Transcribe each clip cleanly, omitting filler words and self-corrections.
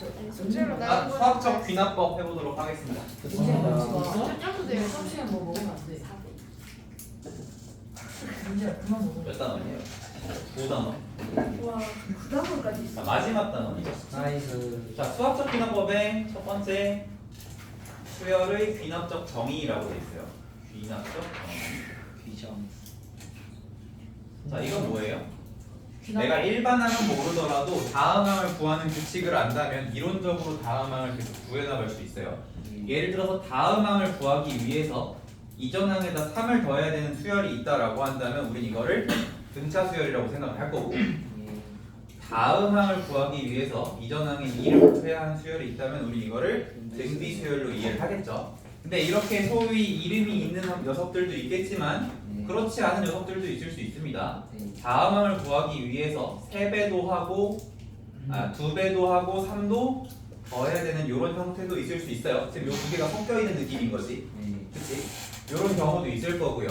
문제로 자, 수학적 귀납법 해보도록 하겠습니다. 진짜 짜도 돼요. 점심에 뭐 먹으면 안 돼. 문제 그만 먹어. 몇 단원이에요? 5단원. 와, 부담을까지 자, 있어. 마지막 단원이죠. 나이스. 자, 수학적 귀납법의 첫 번째 수열의 귀납적 정의라고 되어 있어요. 귀납적 정의. 귀정. 자, 이건 뭐예요? 귀납- 내가 일반항은 모르더라도 다음항을 구하는 규칙을 안다면 이론적으로 다음항을 계속 구해나갈 수 있어요. 예를 들어서 다음항을 구하기 위해서 이전항에다 3을 더해야 되는 수열이 있다라고 한다면 우린 이거를 등차 수열이라고 생각을 할 거고, 다음항을 구하기 위해서 이전항에 2를 곱해야 하는 수열이 있다면 우리 이거를 등비 수열로 이해를 하겠죠. 근데 이렇게 소위 이름이 있는 녀석들도 있겠지만 그렇지 않은 녀석들도 있을 수 있습니다. 다음항을 구하기 위해서 3배도 하고 2배도 하고 3도 더해야 되는 이런 형태도 있을 수 있어요. 지금 요 두 개가 섞여 있는 느낌인 거지. 그치? 이런 경우도 있을 거고요.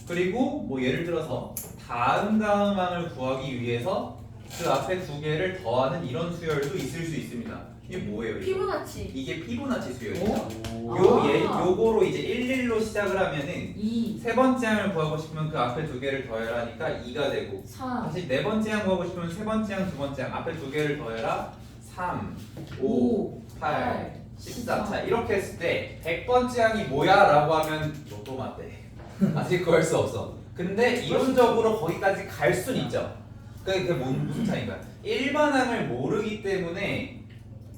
그리고 뭐 예를 들어서 다음항을 구하기 위해서 그 앞에 두 개를 더하는 이런 수열도 있을 수 있습니다. 이게 뭐예요? 이거? 피부나치. 이게 피보나치 수열이죠. 아. 요거로 이제 11로 시작을 하면은 2, 세 번째 항을 구하고 싶으면 그 앞에 두 개를 더해라 하니까 2가 되고, 4, 다시 네 번째 항 구하고 싶으면 세 번째 항, 두 번째 항 앞에 두 개를 더해라 3, 5, 5, 8, 14. 자, 이렇게 했을 때 100번째 항이 뭐야? 라고 하면 로또 맞대. 아직 구할 수 없어. 근데 이론적으로 거기까지 갈 순 있죠. 그게 무슨 차이인가? 일반항을 모르기 때문에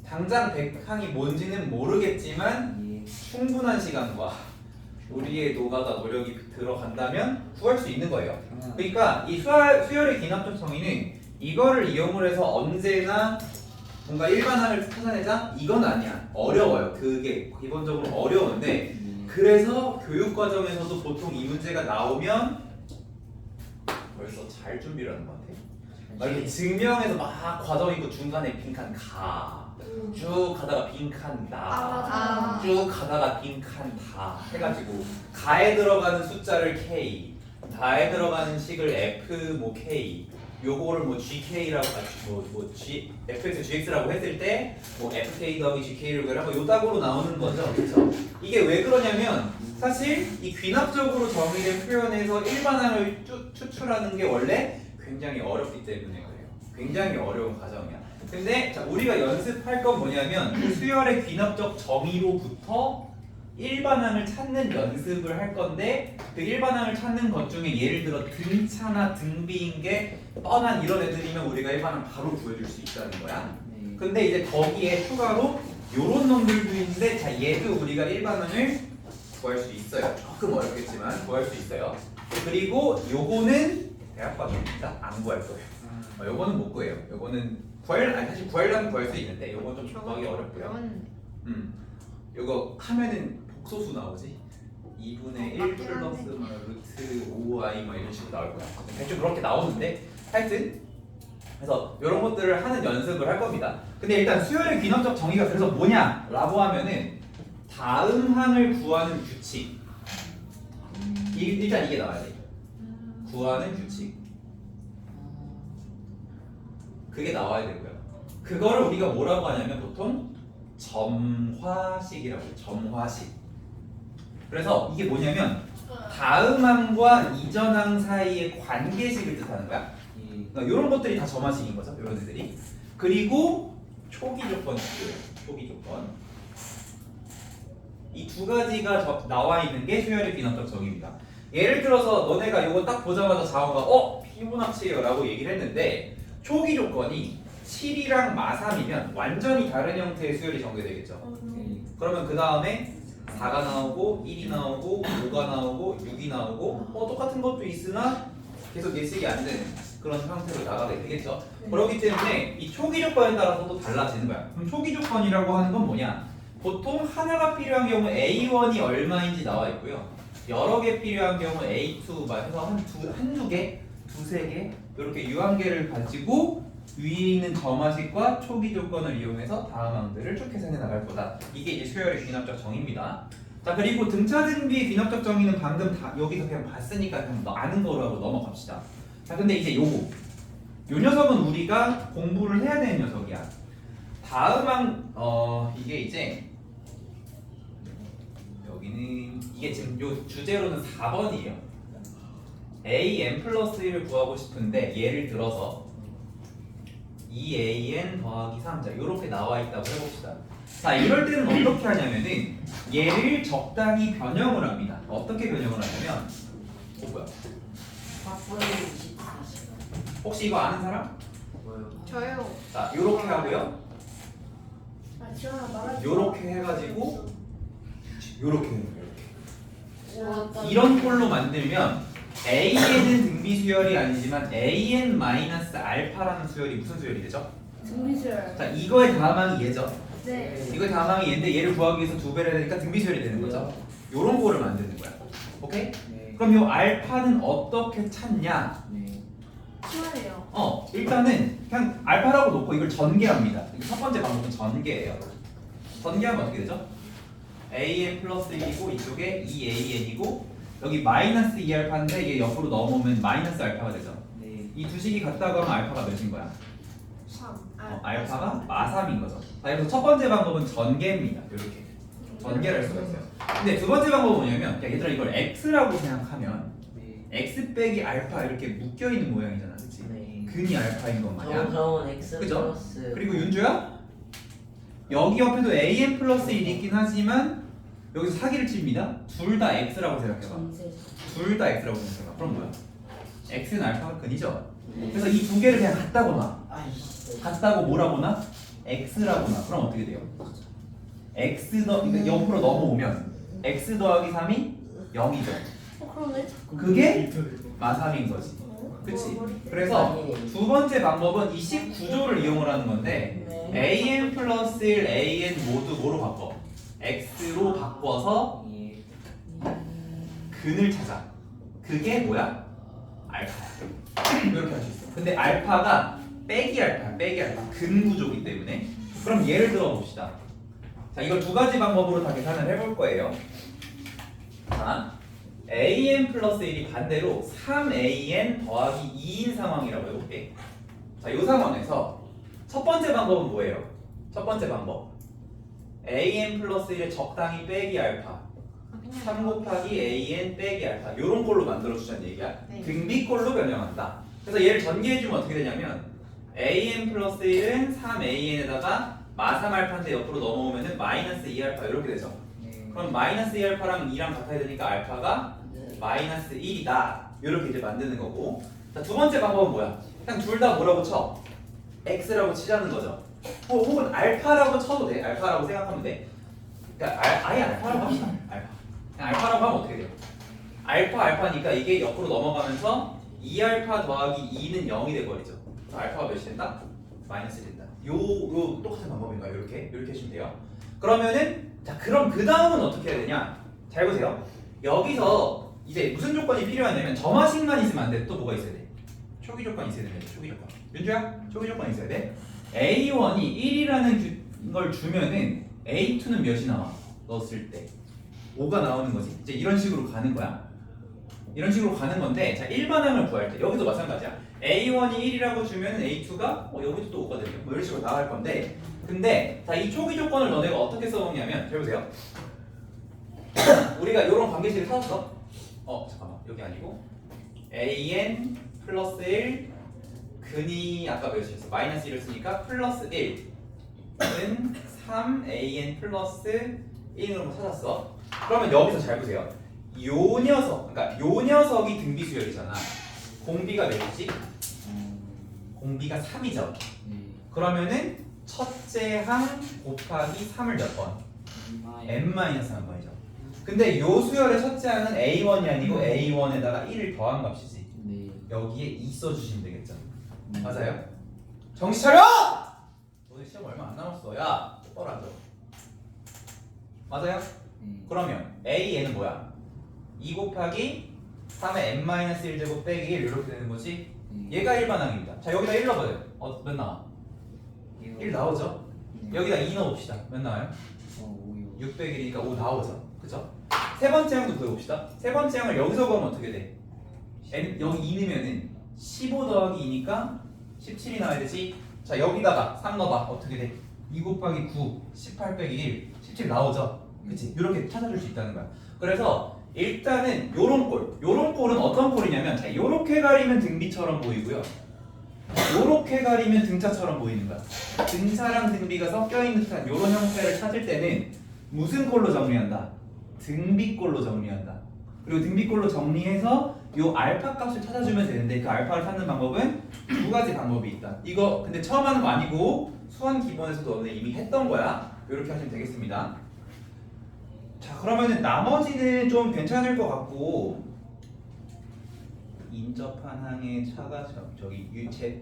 당장 100항이 뭔지는 모르겠지만 충분한 시간과 우리의 노가다 노력이 들어간다면 구할 수 있는 거예요. 그러니까 이 수열의 기납적 정의는 이거를 이용을 해서 언제나 뭔가 일반항을 찾아내자? 이건 아니야. 어려워요. 그게 기본적으로 어려운데, 그래서 교육과정에서도 보통 이 문제가 나오면 벌써 잘 준비를 하는 것 같아요. 막 이렇게 증명해서 막 과정 있고 중간에 빈칸 가, 쭉 가다가 빈칸 나, 맞아. 쭉 가다가 빈칸 다 해가지고 가에 들어가는 숫자를 K, 다에 들어가는 식을 F 뭐 K, 요거를 뭐 GK라고 뭐 G, FX, GX라고 했을 때 뭐 FK 더하기 GK를 하고 요따구로 나오는 거죠. 그렇죠? 이게 왜 그러냐면 사실 이 귀납적으로 정의된 표현에서 일반항을 추출하는 게 원래 굉장히 어렵기 때문에 그래요. 굉장히 어려운 과정이야. 근데 자, 우리가 연습할 건 뭐냐면 그 수열의 귀납적 정의로부터 일반항을 찾는 연습을 할 건데, 그 일반항을 찾는 것 중에 예를 들어 등차나 등비인 게 뻔한 이런 애들이면 우리가 일반항 바로 구해줄 수 있다는 거야. 근데 이제 거기에 추가로 요런 놈들도 있는데, 자, 얘도 우리가 일반항을 구할 수 있어요. 조금 어렵겠지만 구할 수 있어요. 그리고 요거는 대학 과정입니다. 안 구할 거예요. 요거는 못 구해요. 요거는 사실 구하려면 구할 수 있는데 요건 좀 구하기 어렵고요. 요거 하면은 복소수 나오지. 2분의 1 플러스 뭐 루트 5i 뭐 이런 식으로 나올 거야. 대충 그렇게 나오는데 하여튼 그래서 이런 것들을 하는 연습을 할 겁니다. 근데 일단 수열의 귀납적 정의가 그래서 뭐냐라고 하면은 다음 항을 구하는 규칙. 일단 이게 나와야 돼. 구하는 규칙. 그게 나와야 되고요. 그거를 우리가 뭐라고 하냐면 보통 점화식이라고 해요. 점화식. 그래서 이게 뭐냐면 다음 항과 이전 항 사이의 관계식을 뜻하는 거야. 그러니까 이런 것들이 다 점화식인 거죠. 이런 애들이. 그리고 초기 조건이 있고요. 초기 조건. 이 두 가지가 나와 있는 게 수열의 귀납적 정의입니다. 예를 들어서 너네가 이거 딱 보자마자 자원가 피보나치예요 라고 얘기를 했는데, 초기 조건이 7이랑 마3이면 완전히 다른 형태의 수열이 전개되겠죠. 그러면 그 다음에 4가 나오고 1이 나오고 5가 나오고 6이 나오고 똑같은 것도 있으나 계속 예측이 안 되는 그런 형태로 나가게 되겠죠. 그렇기 때문에 이 초기 조건에 따라서도 달라지는 거야. 그럼 초기 조건이라고 하는 건 뭐냐? 보통 하나가 필요한 경우 A1이 얼마인지 나와 있고요. 여러 개 필요한 경우 A2 막 해서 한두 개, 두세 개 이렇게 유한계를 가지고 위에 있는 점화식과 초기 조건을 이용해서 다음 항들을 쭉 계산해 나갈 거다. 이게 이제 수열의 귀납적 정의입니다. 자, 그리고 등차 등비의 귀납적 정의는 방금 여기서 그냥 봤으니까 그냥 아는 거로 하고 넘어갑시다. 자, 근데 이제 요 녀석은 우리가 공부를 해야 되는 녀석이야. 이게 이제 여기는 이게 지금 요 주제로는 4번이에요. an 플러스 1을 구하고 싶은데 예를 들어서 2an 더하기 3. 자, 이렇게 나와 있다고 해봅시다. 자, 이럴 때는 어떻게 하냐면은 얘를 적당히 변형을 합니다. 어떻게 변형을 하냐면 뭐야? 혹시 이거 아는 사람? 저요. 자, 요렇게 하고요. 아, 지원아 말하지. 요렇게 해가지고 요렇게 해요. 와, 이런 꼴로 만들면 an은 등비 수열이 아니지만 an 마이너스 알파라는 수열이 무슨 수열이 되죠? 등비수열. 자, 이거의 다항이 얘죠. 네. 이거의 다항이 얘인데 얘를 구하기 위해서 2배를 해야 되니까 등비 수열이 되는 거죠. 요런 꼴을 만드는 거야. 오케이? 그럼 요 알파는 어떻게 찾냐? 시원해요. 일단은 그냥 알파라고 놓고 이걸 전개합니다. 첫 번째 방법은 전개예요. 전개하면 어떻게 되죠? an 플러스 1이고 이쪽에 2an이고 여기 마이너스 2알파인데 이게 옆으로 넘어오면 마이너스 알파가 되죠. 이 두 식이 같다고 하면 알파가 몇인 거야? 3. 알파가 마3인 거죠. 자, 그래서 첫 번째 방법은 전개입니다. 이렇게 전개를 할 수가 있어요. 근데 두 번째 방법은 뭐냐면 야, 얘들아 이걸 x라고 생각하면 x 빼기 알파 이렇게 묶여 있는 모양이잖아, 그렇지? 근이 알파인 것 마냥. 정성은 x 그죠? 플러스 그리고 윤주야 여기 옆에도 an 플러스 1이 있긴 하지만 여기서 사기를 칩니다. 둘 다 x라고 생각해봐. 둘 다 x라고 생각해봐. 그럼 뭐야? x는 알파가 근이죠. 그래서 이 두 개를 그냥 같다고 놔. 같다고 뭐라고 놔? x라고 놔. 그럼 어떻게 돼요? 그러니까 옆으로 넘어오면 x 더하기 3이 0이죠. 그러네. 그게 마3인 거지. 그치? 그래서 두 번째 방법은 이 식 구조를 이용을 하는 건데 an 플러스 1, an 모두 뭐로 바꿔? x로 바꿔서 근을 찾아. 그게 뭐야? 알파야. 이렇게 할 수 있어. 근데 알파가 빼기 알파, 근 구조이기 때문에 그럼 예를 들어 봅시다. 자, 이걸 두 가지 방법으로 다 계산을 해볼 거예요. 자, an 플러스 1이 반대로 3an 더하기 2인 상황이라고 해볼게. 자, 이 상황에서 첫 번째 방법은 뭐예요? 첫 번째 방법 an 플러스 1에 적당히 빼기 알파 3 곱하기 an 빼기 알파 이런 꼴로 만들어주자는 얘기야. 네. 등비꼴로 변형한다. 그래서 얘를 전개해주면 어떻게 되냐면 an 플러스 1은 3an에다가 마3 알파인데 옆으로 넘어오면은 마이너스 2알파 이렇게 되죠. 그럼 마이너스 2알파랑 2랑 같아야 되니까 알파가 마이너스 1이다. 이렇게 이제 만드는 거고. 자, 두 번째 방법은 뭐야? 그냥 둘 다 뭐라고 쳐? x라고 치자는 거죠. 혹은 알파라고 쳐도 돼. 알파라고 생각하면 돼. 그러니까 아예 알파라고 합시다. 알파. 그냥 알파라고 하면 어떻게 돼요? 알파니까 이게 옆으로 넘어가면서 2알파 더하기 2는 0이 돼버리죠. 그래서 알파가 몇이 된다? 마이너스 된다. 요 똑같은 방법인가요? 이렇게 해주면 돼요. 그러면은 자, 그럼 그 다음은 어떻게 해야 되냐? 잘 보세요. 여기서 이제 무슨 조건이 필요하냐면 점화식만 있으면 안 돼. 또 뭐가 있어야 돼? 초기 조건이 있어야 된다. 초기 조건. 윤주야, 초기 조건이 있어야 돼. A1이 1이라는 걸 주면은 A2는 몇이 나와? 넣었을 때 5가 나오는 거지. 이제 이런 식으로 가는 거야. 이런 식으로 가는 건데, 자, 일반항을 구할 때 여기도 마찬가지야. A1이 1이라고 주면 A2가 여기도 또 5가 되죠. 뭐 이런 식으로 나갈 건데, 근데 자, 이 초기 조건을 너네가 어떻게 써먹냐면, 잘 보세요. 우리가 이런 관계식을 찾았어. 잠깐만, 여기 아니고 an 플러스 1 근이 아까 몇이었어? 마이너스 1을 쓰니까 플러스 1은 3an 플러스 1으로 찾았어. 그러면 여기서 잘 보세요. 요 녀석이 등비수열이잖아. 공비가 몇이지? 공비가 3이죠. 그러면은 첫째 항 곱하기 3을 몇 번? n-1번이죠. 근데 요 수열의 첫째 항은 a1이 아니고 a1에다가 1을 더한 값이지. 여기에 2 써주시면 되겠죠. 맞아요? 정신 차려! 너네 시험 얼마 안 남았어. 야, 똑바로 앉아. 맞아요? 그러면 a는 뭐야? 2 곱하기 3의 n-1제곱 빼기 1 이렇게 되는 거지? 얘가 일반항입니다. 자, 여기다 1 넣어봐요. 몇 나와? 1 나오죠? 여기다 2 넣어봅시다. 몇 나와요? 6 빼기 1이니까 5 나오죠? 그죠? 세 번째 항도 구해봅시다. 세 번째 항을 여기서 구하면 어떻게 돼? 여기 2 넣으면은 15 더하기 2니까 17이 나와야 되지? 자, 여기다가 3 넣어봐. 어떻게 돼? 2 곱하기 9 18 빼기 1 17 나오죠. 그치? 이렇게 찾아줄 수 있다는 거야. 그래서 일단은 요런 꼴은 어떤 꼴이냐면 자, 요렇게 가리면 등비처럼 보이고요. 요렇게 가리면 등차처럼 보이는 거야. 등차랑 등비가 섞여있는 듯한 요런 형태를 찾을 때는 무슨 꼴로 정리한다? 등비꼴로 정리한다. 그리고 등비꼴로 정리해서 요 알파 값을 찾아주면 되는데 그 알파를 찾는 방법은 두 가지 방법이 있다. 이거 근데 처음 하는 거 아니고 수학 기본에서도 너네 이미 했던 거야. 이렇게 하시면 되겠습니다. 자, 그러면은 나머지는 좀 괜찮을 것 같고 인접한 항의 차가 저기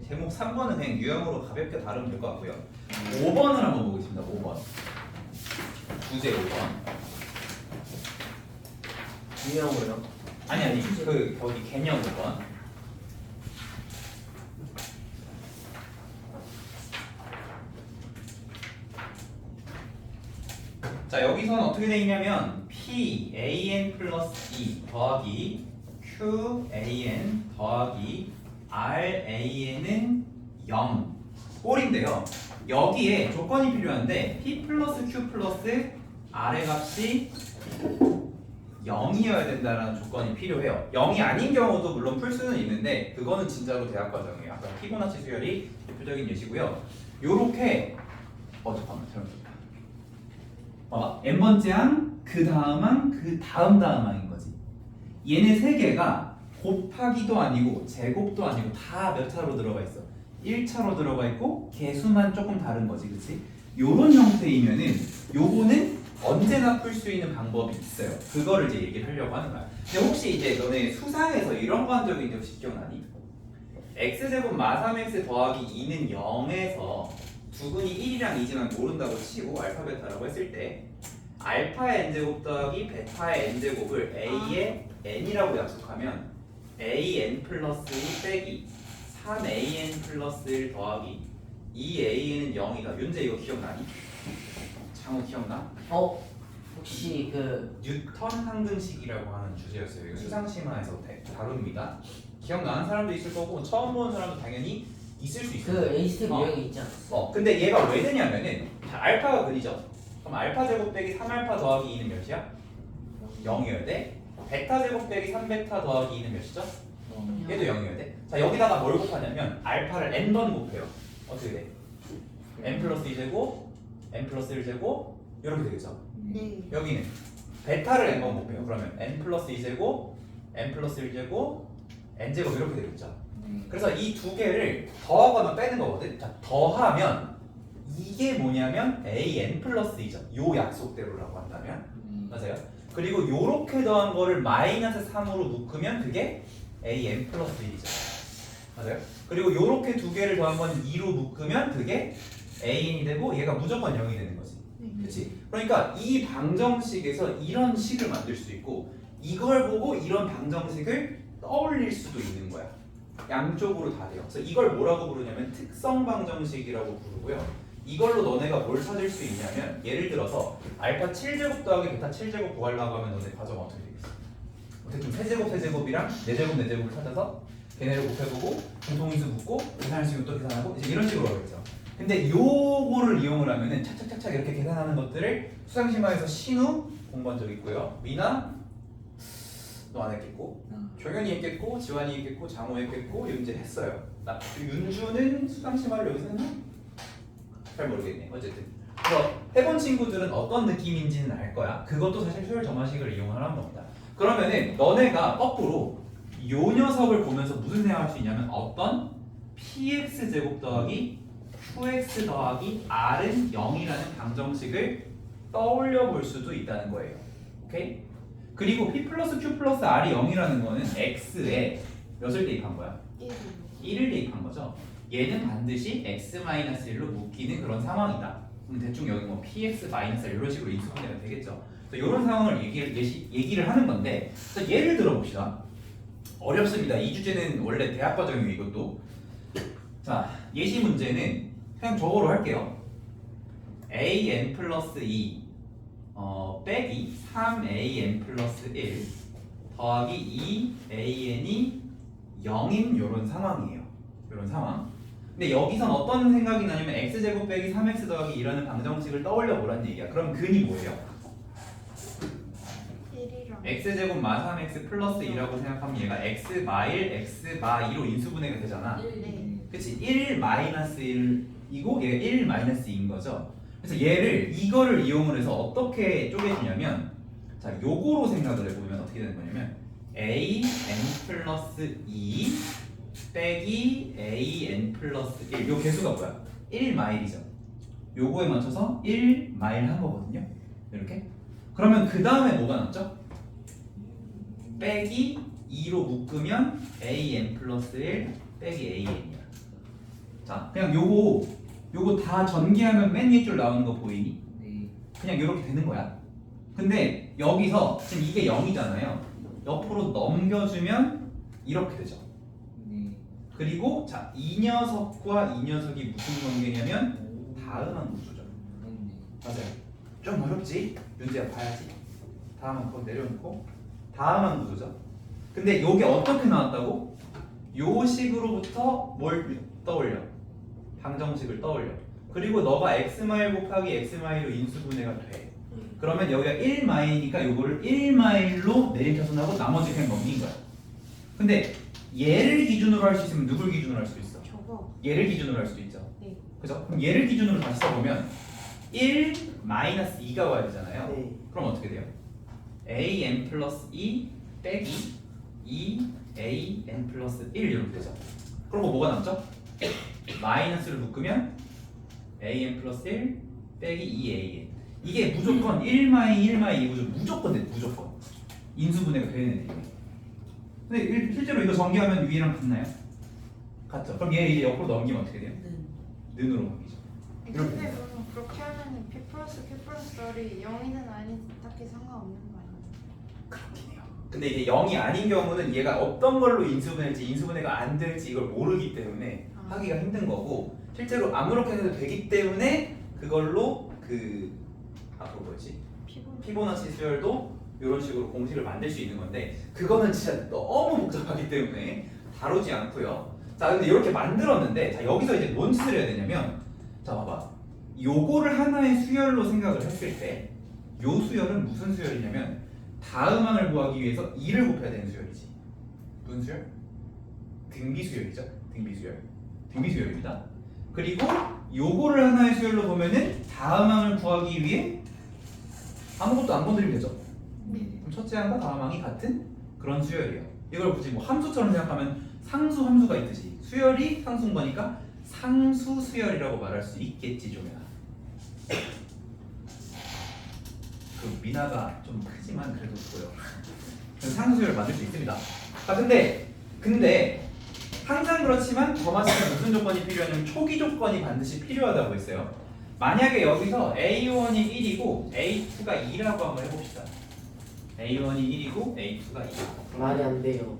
제목 3번은 그냥 유형으로 가볍게 다루면 될 것 같고요. 5번을 한번 보겠습니다. 5번 주제 5번 유형으로요? 아니 그 거기 개념 5번 자 여기서는 어떻게 되어 있냐면 PAN 플러스 E 더하기 QAN 더하기 RAN은 0 꼴인데요. 여기에 조건이 필요한데 P 플러스 Q 플러스 R의 값이 0이어야 된다는 조건이 필요해요. 0이 아닌 경우도 물론 풀 수는 있는데 그거는 진짜로 대학 과정이에요. 아까 피보나치 수열이 대표적인 예시고요. 요렇게 잠깐만 잘못했다. 봐봐. n번째 항, 그 다음 항, 그 다음 항인 거지. 얘네 세 개가 곱하기도 아니고 제곱도 아니고 다 몇 차로 들어가 있어? 1차로 들어가 있고 개수만 조금 다른 거지, 그치? 요런 형태이면은 요거는 언제나 풀 수 있는 방법이 있어요. 그거를 이제 얘기를 하려고 하는 거야. 근데 혹시 이제 너네 수상에서 이런 거 한 적이 있는지 혹시 기억나니? x제곱 마3x 더하기 2는 0에서 두근이 1이랑 2지만 모른다고 치고 알파 베타라고 했을 때 알파의 n제곱 더하기 베타의 n제곱을 a의 n이라고 약속하면 an 플러스 1 빼기 3an 플러스 1 더하기 2an은 0이다. 윤재 이거 기억나니? 장우 기억나? 혹시 그 뉴턴 항등식이라고 하는 주제였어요. 이거 수상심화에서 다룹니다. 기억나는 사람도 있을 거고 처음 보는 사람도 당연히 있을 수 있어요. 그 A스텝 유형이 있지 않았어? 근데 얘가 왜 되냐면은 자, 알파가 근이죠. 그럼 알파 제곱 빼기 3알파 더하기 2는 몇이야? 0이어야 돼. 베타 제곱 빼기 3베타 더하기 2는 몇이죠? 얘도 0이어야 돼. 자, 여기다가 뭘 곱하냐면 알파를 n번 곱해요. 어떻게 돼? n 플러스 2제곱, n 플러스 1제곱 이렇게 되겠죠. 네. 여기는 베타를 n번 곱해요. 그러면 n 플러스 2제곱, n 플러스 1제곱, n제곱 이렇게 되겠죠. 그래서 이 두 개를 더하거나 빼는 거거든. 자, 더하면 이게 뭐냐면 an 플러스 2죠. 요 약속대로라고 한다면 맞아요. 그리고 요렇게 더한 거를 마이너스 3으로 묶으면 그게 an 플러스 1이죠. 맞아요. 그리고 요렇게 두 개를 더한 건 2로 묶으면 그게 an이 되고 얘가 무조건 0이 되는 거지. 그치? 그러니까 이 방정식에서 이런 식을 만들 수 있고 이걸 보고 이런 방정식을 떠올릴 수도 있는 거야. 양쪽으로 다 돼요. 그래서 이걸 뭐라고 부르냐면 특성 방정식이라고 부르고요. 이걸로 너네가 뭘 찾을 수 있냐면 예를 들어서 알파 7제곱 더하기 베타 7제곱 구하려고 하면 너네 과정 어떻게 되겠어? 어쨌든 세제곱 세제곱이랑 4제곱 4제곱을 찾아서 걔네를 곱해보고 공통인수 묻고 계산할 수 있으면 또 계산하고 이제 이런 식으로 하겠죠. 근데 요거를 이용을 하면은 착착착착 이렇게 계산하는 것들을 수상심화에서 신우 공부한 적 있고요. 미나 너 안 했겠고, 조현이 했겠고, 지환이 했겠고, 장호 했겠고, 윤재 했어요. 나 윤주는 수상심화를 여기서 했나? 잘 모르겠네. 어쨌든 그래서 해본 친구들은 어떤 느낌인지는 알 거야. 그것도 사실 수열 점화식을 이용하는 겁니다. 그러면은 너네가 거꾸로 요 녀석을 보면서 무슨 생각할 수 있냐면 어떤 px 제곱 더하기 qx 더하기 r은 0이라는 방정식을 떠올려 볼 수도 있다는 거예요. 오케이? 그리고 p 플러스 q 플러스 r이 0이라는 거는 x에 몇을 대입한 거야? 1을 대입한 거죠. 얘는 반드시 x-1로 묶이는 그런 상황이다. 그럼 대충 여기 뭐 px-1 이런 식으로 인수분해가 되겠죠. 이런 상황을 얘기를 하는 건데 예를 들어 봅시다. 어렵습니다. 이 주제는 원래 대학 과정이에요. 이것도. 자, 예시 문제는 그냥 저거로 할게요. an 플러스 2 빼기 3an 플러스 1 더하기 2an이 0인 이런 상황이에요. 이런 상황. 근데 여기선 어떤 생각이 나냐면 x제곱 빼기 3x 더하기 2라는 방정식을 떠올려 보라는 얘기야. 그럼 근이 뭐예요? 1이랑 x제곱 마 3x 플러스 2라고 생각하면 얘가 x 마일 x 마 2로 인수분해가 되잖아. 네. 그치? 1 마이너스 1이고 얘가 1 마이너스 2인 거죠. 그래서 얘를 이거를 이용을 해서 어떻게 쪼개주냐면 자 요거로 생각을 해보면 어떻게 되는 거냐면 a n 플러스 2 빼기 a n 플러스 1 요 개수가 뭐야? 1 마일이죠. 요거에 맞춰서 1 마일 한 거거든요. 이렇게. 그러면 그 다음에 뭐가 남죠? 빼기 2로 묶으면 a n 플러스 1 빼기 a n이야. 자 그냥 요거 다 전개하면 맨 위줄 나오는 거 보이니? 네. 그냥 이렇게 되는 거야. 근데 여기서 지금 이게 0이잖아요. 옆으로 넘겨주면 이렇게 되죠. 네. 그리고 자, 이 녀석과 이 녀석이 무슨 관계냐면 다음한 구조죠. 네. 맞아요. 좀 어렵지? 윤지야 봐야지. 다음은 그거 내려놓고 다음한 구조죠. 근데 요게 어떻게 나왔다고? 요 식으로부터 뭘 떠올려? 방정식을 떠올려. 그리고 너가 x마일 곱하기 x마일로 인수분해가 돼. 그러면 여기가 1마일이니까 요거를 1마일로 내림차순하고 나머지 그냥 넘긴 거야. 근데 얘를 기준으로 할 수 있으면 누굴 기준으로 할 수 있어? 저거. 얘를 기준으로 할 수도 있죠. 네. 그죠? 그럼 얘를 기준으로 다시 써보면 1 마이너스 2가 와야 되잖아요. 네. 그럼 어떻게 돼요? a n 플러스 2 빼기 2 a n 플러스 1 이렇게 되죠. 그리고 뭐가 남죠? 마이너스를 묶으면 a n 플러스 1 빼기 2 a n 이게 무조건 1마이 1마이 2 무조건 돼. 무조건 인수분해가 되는 애들이에요. 근데 실제로 이거 전개하면 위랑 같나요? 같죠? 그럼 얘 이제 옆으로 넘기면 어떻게 돼요? 는으로 바뀌죠. 근데 그럼 그렇게 하면은 P 플러스 Q 플러스 R이 0이든 아니든 딱히 상관없는 거 아니에요? 그렇긴 해요. 근데 이제 0이 아닌 경우는 얘가 어떤 걸로 인수분해할지 인수분해가 안 될지 이걸 모르기 때문에 하기가 힘든 거고 실제로 아무렇게 해도 되기 때문에 그걸로 그 앞으로 뭐였지? 피보나치 수열도 이런 식으로 공식을 만들 수 있는 건데 그거는 진짜 너무 복잡하기 때문에 다루지 않고요. 자 근데 이렇게 만들었는데 자 여기서 이제 뭔 짓을 해야 되냐면 자 봐봐 요거를 하나의 수열로 생각을 했을 때 요 수열은 무슨 수열이냐면 다음항을 구하기 위해서 2를 곱해야 되는 수열이지. 무슨 수열? 등비수열이죠. 등비수열입니다. 그리고 요거를 하나의 수열로 보면은 다음항을 구하기 위해 아무것도 안 건드리면 되죠. 그럼 첫째 항과 다음항이 같은 그런 수열이에요. 이걸 굳이 뭐 함수처럼 생각하면 상수 함수가 있듯이 수열이 상수인 거니까 상수 수열이라고 말할 수 있겠지 조명아. 그 미나가 좀 크지만 그래도 보여. 그래서 상수 수열을 만들 수 있습니다. 아 근데 항상 그렇지만 더 맞추면 무슨 조건이 필요하냐면 초기 조건이 반드시 필요하다고 했어요. 만약에 여기서 A1이 1이고 A2가 2라고 한번 해봅시다. A1이 1이고 A2가 2. 말이 안 돼요.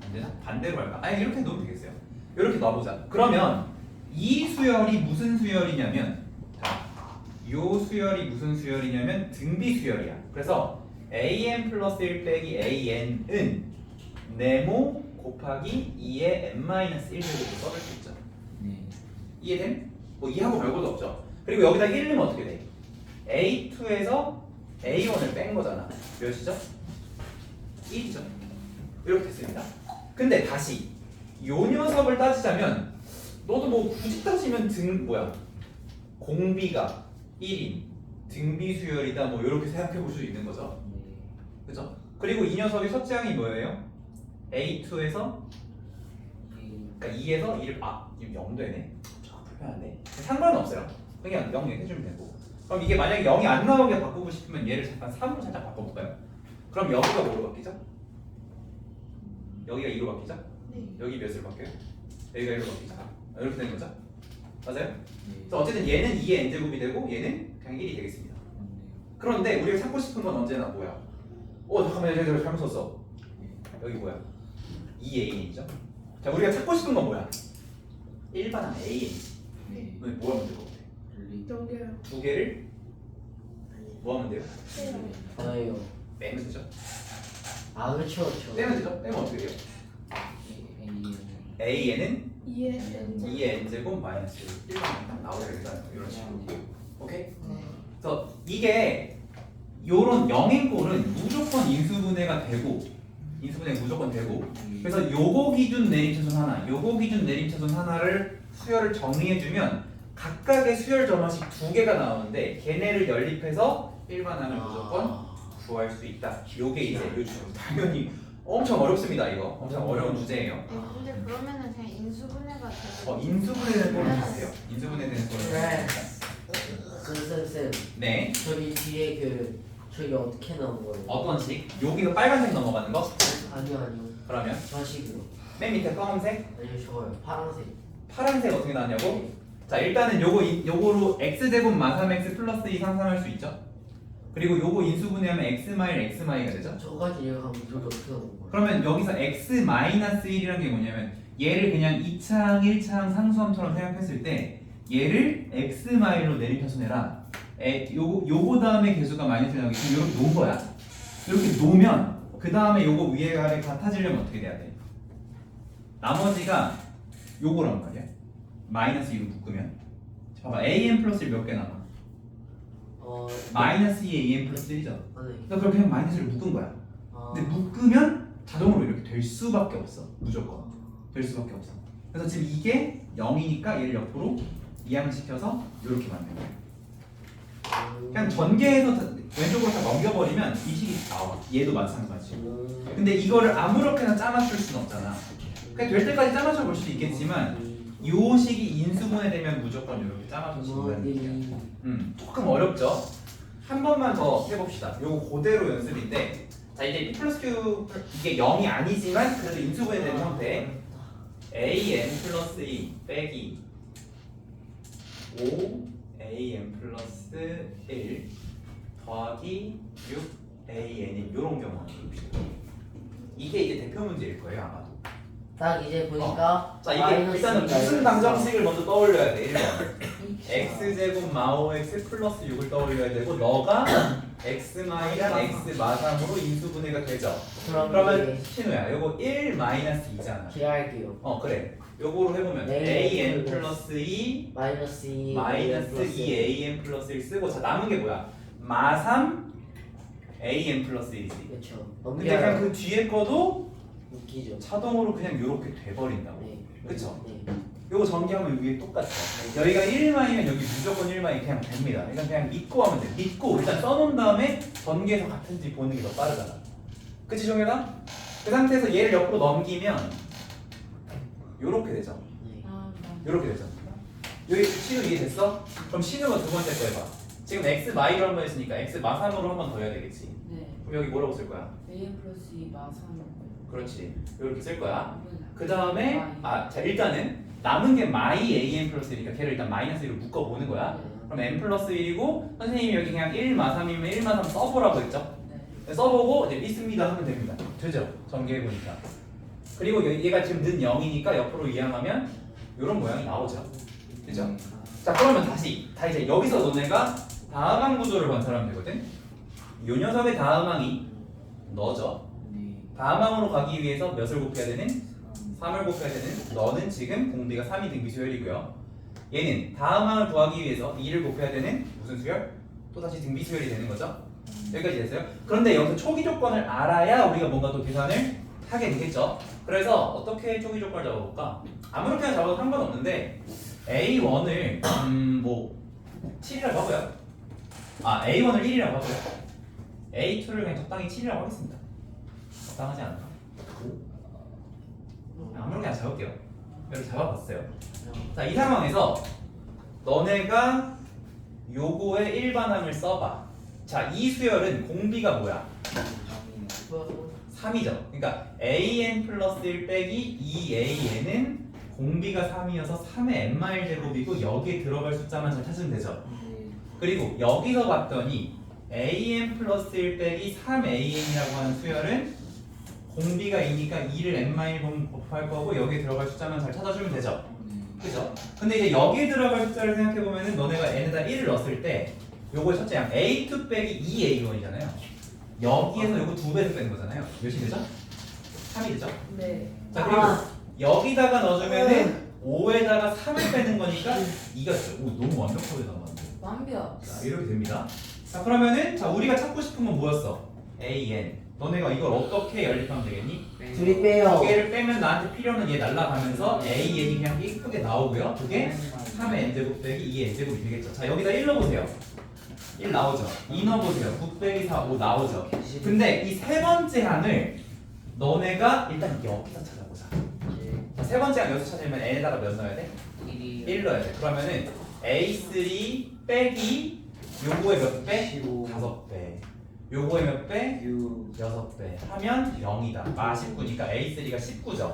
안 되나? 반대로 할까? 아니 이렇게 놓으면 되겠어요. 이렇게 놔보자. 그러면 이 수열이 무슨 수열이냐면 자, 요 수열이 무슨 수열이냐면 등비 수열이야. 그래서 an 플러스 1 빼기 an은 네모 곱하기 2의 n-1제곱으로 써줄 수 있죠. 네. 이해됨? 뭐 이해하고 별것도 없죠. 그리고 여기다 1 넣으면 어떻게 돼? A2에서 A1을 뺀 거잖아. 몇이죠? 1이죠. 이렇게 됐습니다. 근데 다시 요 녀석을 따지자면 너도 뭐 굳이 따지면 공비가 1인 등비 수열이다 뭐 이렇게 생각해 볼 수 있는 거죠. 그죠? 그리고 이 녀석의 첫째 항이 뭐예요? A2에서 그러니까 2에서 1을 지금 0 되네. 불편하네. 상관은 없어요. 그냥 0 해주면 되고. 그럼 이게 만약에 0이 안 나오게 바꾸고 싶으면 얘를 잠깐 3으로 살짝 바꿔볼까요? 그럼 여기가 뭐로 바뀌죠? 여기가 2로 바뀌죠? 네. 여기 몇으로 바뀌어요? 여기가 1로 바뀌죠? 이렇게 되는 거죠? 맞아요? 네. 그래서 어쨌든 얘는 2의 n제곱이 되고 얘는 그냥 1이 되겠습니다. 그런데 우리가 찾고 싶은 건 언제나 뭐야? 잠깐만 내가 잘못 썼어. 여기 뭐야? 2an이죠? 자 우리가 찾고 싶은 건 뭐야? 일반항 an. 네. 너네 뭐 하면 될 것 같아? 넘겨요. 두 개를 뭐 하면 돼요? 저요. 빼면 되죠? 아 그렇죠. 빼면 되죠? 빼면 어떻게 돼요? A an은 2의 2의 n제곱 마이너스 1만 딱 나오게 되잖아요. 이런 식으로. 오케이? 그래서 이게 요런 영행꼴은 무조건 인수분해가 되고 인수분해 무조건 되고 그래서 요거 기준 내림차순 하나 요거 기준 내림차순 하나를 수열을 정리해주면 각각의 수열 점화식 두 개가 나오는데 걔네를 연립해서 일반항을 무조건 구할 수 있다. 요게 이제 요즘 당연히 엄청 어렵습니다. 이거 엄청 어려운 주제예요. 근데 그러면은 그냥 인수분해가 되고 인수분해되는 거를 하세요. 인수분해되는 거를 네. 하세요. 쌤 네. 저기 뒤에 저기 어떻게 나온 거예요? 어떤 식? 여기서 빨간색 넘어가는 거? 아니요 그러면 좌식으로 맨 밑에 검은색? 아니요 저요 파란색 파란색 어떻게 나왔냐고? 자 일단은 요거로 x제곱 마삼x 플러스 2 상상할 수 있죠? 그리고 요거 인수분해하면 x 마일 x 마이가 되죠? 저까지 얘가 하면 저기 어떻게 나온 거예요? 그러면 여기서 x 마이너스 1이라는 게 뭐냐면 얘를 그냥 2차항 1차항 상수함처럼 생각했을 때 얘를 x 마일로 내림차순해라. 요거 다음에 개수가 마이너스 나오기 때문에 이렇게 놓은 거야. 이렇게 놓으면 그 다음에 요거 위에 아래 같아지려면 어떻게 돼야 돼? 나머지가 요거란 말이야. 마이너스 2로 묶으면 봐봐 an 플러스 1 몇 개 남아? 마이너스 2에 an 플러스 1이죠. 그러니까 그렇게 그냥 마이너스를 묶은 거야. 근데 묶으면 자동으로 이렇게 될 수밖에 없어. 무조건 될 수밖에 없어. 그래서 지금 이게 0이니까 얘를 옆으로 이항시켜서 이렇게 만든 거야. 그냥 전개해서 왼쪽으로 다 넘겨버리면 이 식이 나와. 얘도 마찬가지. 근데 이거를 아무렇게나 짜맞출 수는 없잖아. 그냥 될 때까지 짜맞춰 볼 수도 있겠지만 요 식이 인수분해되면 무조건 이렇게 짜맞춰 준다는 얘기야. 조금 어렵죠? 한 번만 더 해봅시다. 요거 그대로 연습인데 자 이제 P 플러스 Q 이게 0이 아니지만 그래도 인수분해되는 형태 AN 플러스 2 빼기 5 AN 플러스 1 더하기 6 AN이 요런 경우 이게 이제 대표 문제일 거예요 아마도. 딱 이제 보니까 자 이게 일단은 무슨 방정식을 먼저 떠올려야 돼. 1번 x제곱 마오x 플러스 6을 떠올려야 되고 너가 x 마이랑 x 마삼으로 인수분해가 되죠. 그러면 신우야 요거 1 마이너스 2잖아. 기할게요. 그래 요거로 해보면 A an 플러스 2 마이너스 2 마이너스 2 an 플러스 1 쓰고 자 남은 게 뭐야? 마삼 an 플러스 1이지. 그렇죠. 근데 그냥 그 뒤에 거도 웃기죠. 자동으로 그냥 요렇게 돼버린다고. 네. 그쵸? 네. 요거 전개하면 위에 똑같아. 여기가 1마이면 여기 무조건 1마이 그냥 됩니다. 그러니까 그냥 믿고 하면 돼. 믿고 일단 써놓은 다음에 전개해서 같은지 보는 게 더 빠르잖아. 그치 정현아? 그 상태에서 얘를 옆으로 넘기면 요렇게 되죠. 네. 요렇게 되죠. 여기 신우 이해됐어? 그럼 신우가 두 번째 거 해봐. 지금 x 마이로 한 번 했으니까 x 마삼으로 한 번 더 해야 되겠지. 네. 그럼 여기 뭐라고 쓸 거야? AN 플러스 2 마삼. 그렇지. 이렇게 쓸 거야. 그 다음에 자 일단은 남은 게 마이 an 플러스 1이니까 걔를 일단 마이너스 1로 묶어보는 거야. 그럼 n 플러스 1이고 선생님이 여기 그냥 1 마삼이면 1 마삼 써보라고 했죠. 네. 써보고 이제 믿습니다 하면 됩니다. 되죠? 전개해보니까. 그리고 얘가 지금 는 0이니까 옆으로 이항하면 이런 모양이 나오죠. 그죠? 자 그러면 다시 이제 여기서 너네가 다음항 구조를 관찰하면 되거든. 요 녀석의 다음항이 너죠. 다음항으로 가기 위해서 몇을 곱해야 되는? 3을 곱해야 되는 너는 지금 공비가 3이 등비 수열이고요. 얘는 다음항을 구하기 위해서 2를 곱해야 되는 무슨 수열? 또다시 등비 수열이 되는 거죠. 여기까지 됐어요? 그런데 여기서 초기 조건을 알아야 우리가 뭔가 또 계산을 하게 되겠죠. 그래서 어떻게 초기 조건을 잡아볼까? 아무렇게나 잡아도 상관없는데 A1을 뭐 7이라고 하고요. A1을 1이라고 하고요. A2를 그냥 적당히 7이라고 하겠습니다. 적당하지 않을까? 아무렇게나 잡을게요. 이렇게 잡아봤어요. 자, 이 상황에서 너네가 요거의 일반항을 써봐. 자, 이 수열은 공비가 뭐야? 3이죠. 그러니까 an 플러스 1 빼기 2an은 공비가 3이어서 3의 n마일 제곱이고 여기에 들어갈 숫자만 잘 찾으면 되죠. 그리고 여기서 봤더니 an 플러스 1 빼기 3an이라고 하는 수열은 공비가 2니까 2를 n마일 곱할 거고 여기에 들어갈 숫자만 잘 찾아주면 되죠. 그죠? 근데 이제 여기에 들어갈 숫자를 생각해보면은 너네가 n에다 1을 넣었을 때 요거 첫째 양 a2 빼기 2a1이잖아요. 여기에서 요거 2배를 빼는 거잖아요. 몇이 되죠? 3이 되죠? 네. 자 그리고 여기다가 넣어주면은 5에다가 3을 빼는 거니까 2가 돼요. 오, 너무 완벽하게 나왔는데. 완벽. 자, 이렇게 됩니다. 자, 그러면은 자 우리가 찾고 싶은 건 뭐였어? AN. 너네가 이걸 어떻게 연립하면 되겠니? 둘이 빼요. 두 개를 빼면 나한테 필요는 얘 날라가면서 AN이 그냥 이쁘게 나오고요. 그게 3의 n제곱 빼기 2의 n제곱이 되겠죠. 자, 여기다 1 넣어보세요. 1 나오죠. 2 넣어보세요. 9 빼기 4, 5 나오죠. 근데 이 세 번째 항을 너네가 일단 여기서 찾아보자. 자, 세 번째 항 여기서 찾으면 n에다가 몇 넣어야 돼? 1 넣어야 돼. 그러면은 A3 빼기 요거의 몇 배? 15. 5배. 요거의 몇 배? 6배. 하면 0이다. 19니까 A3가 19죠.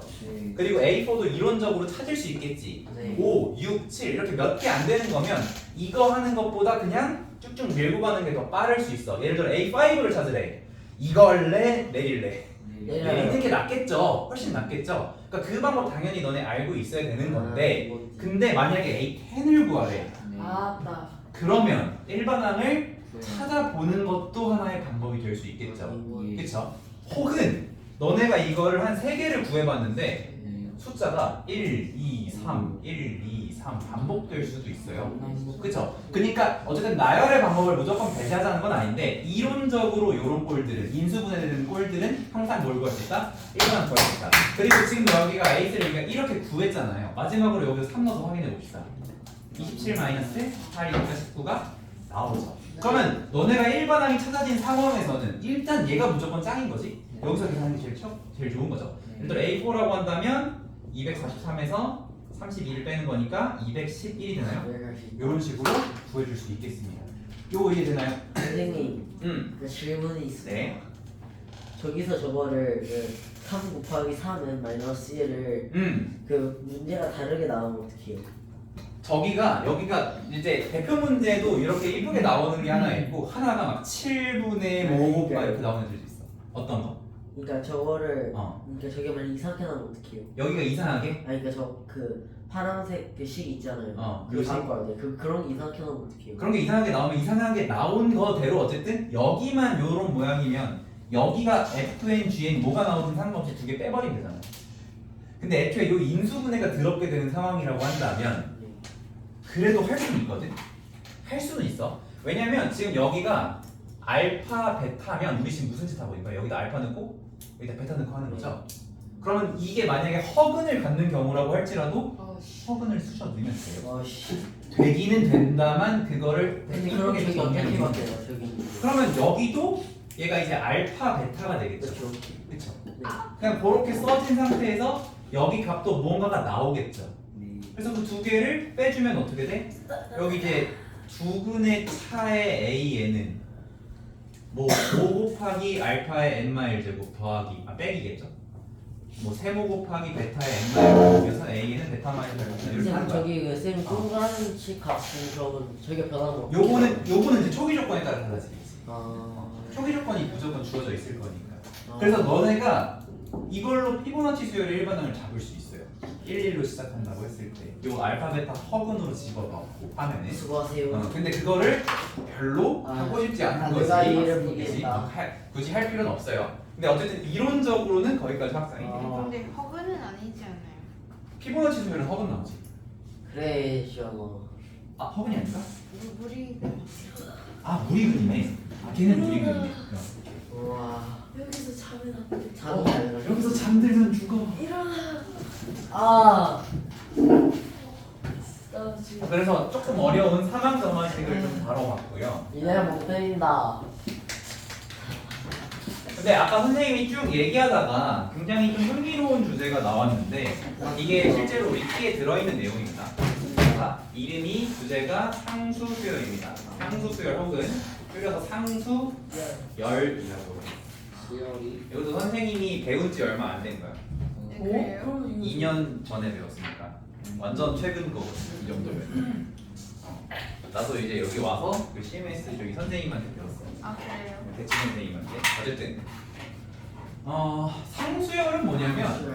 그리고 A4도 이론적으로 찾을 수 있겠지. 네. 5, 6, 7 이렇게 몇 개 안 되는 거면 이거 하는 것보다 그냥 쭉쭉 밀고 가는 게 더 빠를 수 있어. 예를 들어 A5를 찾으래. 이걸래? 내릴래? 내리는 게 낫겠죠. 훨씬 낫겠죠. 그러니까 그 방법 당연히 너네 알고 있어야 되는 건데 근데 만약에 A10을 구하래. 아따. 그러면 일반항을 찾아보는 것도 하나의 방법이 될 수 있겠죠. 그쵸? 혹은 너네가 이거를 한 3개를 구해봤는데 숫자가 1, 2, 3, 1, 2, 3 반복될 수도 있어요. 그쵸? 그러니까 어쨌든 나열의 방법을 무조건 배제하자는 건 아닌데 이론적으로 이런 꼴들은 인수분해되는 꼴들은 항상 뭘 구할 수 있다? 1만 구할 수 있다. 그리고 지금 여기가 A3를 이렇게 구했잖아요. 마지막으로 여기서 3 넣어서 확인해 봅시다. 27-8이니까 19가 나오죠. 그러면 너네가 일반항이 찾아진 상황에서는 일단 얘가 무조건 짱인 거지. 여기서 계산하는 게 제일 좋은 거죠. 예를 들어 A4라고 한다면 243에서 32를 빼는 거니까 211이 되나요? 이런 식으로 구해줄 수 있겠습니다. 요거 이해되나요? 선생님, 그 질문이 있어요. 네. 저기서 저거를 3 곱하기 3은 마이너스 1을 그 문제가 다르게 나오면 어떡해요? 여기가 이제 대표 문제도 이렇게 이쁘게 나오는 게 하나 있고 하나가 막 7분의 5 곱하기 이렇게 나오는 애들도 있어. 어떤 거? 그러니까 저거를 그러니까 저게 만약 이상하게 나오면 어떡해요? 여기가 이상하게? 아니 그러니까 저 그 파란색 그 식 있잖아요. 그 식? 바꿔야 돼. 그런 게 이상하게 나오면 어떡해요? 그런 게 이상하게 나오면 이상하게 나온 거대로 어쨌든 여기만 요런 모양이면 여기가 Fn, Gn 뭐가 나오든 상관없이 2개 빼버리면 되잖아요. 근데 애초에 요 인수분해가 더럽게 되는 상황이라고 한다면 그래도 할 수는 있거든? 할 수는 있어. 왜냐면 지금 여기가 알파, 베타면 우리 지금 무슨 짓 하고 있는 거야? 여기다 알파 넣고 여기다 베타 넣고 하는 거죠? 그러면 이게 만약에 허근을 갖는 경우라고 할지라도 허근을 쑤셔 넣으면 돼요. 되기는 된다만 그거를 근데 그럼 저기 어떻게 바뀌어요? 저기. 그러면 여기도 얘가 이제 알파, 베타가 되겠죠? 그렇죠. 그쵸? 네. 그냥 그렇게 써진 상태에서 여기 값도 뭔가가 나오겠죠? 그래서 그 2개를 빼주면 어떻게 돼? 여기 이제 두근의 차의 AN은 뭐 5 곱하기 알파의 n-1 제곱 더하기 빼기겠죠? 뭐 세모 곱하기 베타의 n-1 제곱에서 A는 베타 마이너스 이렇게 하는 선생님 거야. 저기 쌤 동그란 식 값은 그러면 저기가 변한 거. 요거는 이제 초기 조건에 따라 달라지겠지. 아. 초기 조건이 무조건 주어져 있을 거니까. 그래서 너네가 이걸로 피보나치 수열의 일반항을 잡을 수 있어요. 11로 시작한다고 했을 때 요 알파 베타 허근으로 집어넣고 하면은 수고하세요. 근데 그거를 별로 아, 하고 싶지 않은 거지. 내가 이해를 굳이 못했다. 굳이 할 필요는 없어요. 근데 어쨌든 이론적으로는 거기까지 확산이 됩니다. 근데 허그는 아니지 않아요? 피보나치 수열은 허근 나오지. 그래 시원어. 아 허근이 아닌가? 물이 아 무리근이네. 아 걔는 무리근이네. 우와. 여기서 잠이 났는데. 잠이 안 나. 여기서 잠들면 죽어. 일어나. 아. 나 지금. 그래서 조금 어려운 사망 점화식을 좀 다뤄봤고요. 이제 못 때린다. 근데 아까 선생님이 쭉 얘기하다가 굉장히 좀 흥미로운 주제가 나왔는데 이게 실제로 우리 키에 들어있는 내용입니다. 자, 이름이 주제가 상수수열입니다. 상수수열 혹은 줄여서 상수열이라고 해요. 이것도 선생님이 배운 지 얼마 안 된 거예요. 네, 그래요? 그럼 2년 전에 배웠으니까 완전 최근 거거든 이 정도면. 나도 이제 여기 와서 그 CMS 저기 선생님한테 배웠어. 아 그래요? 대치 선생님한테. 어쨌든 상수열은 뭐냐면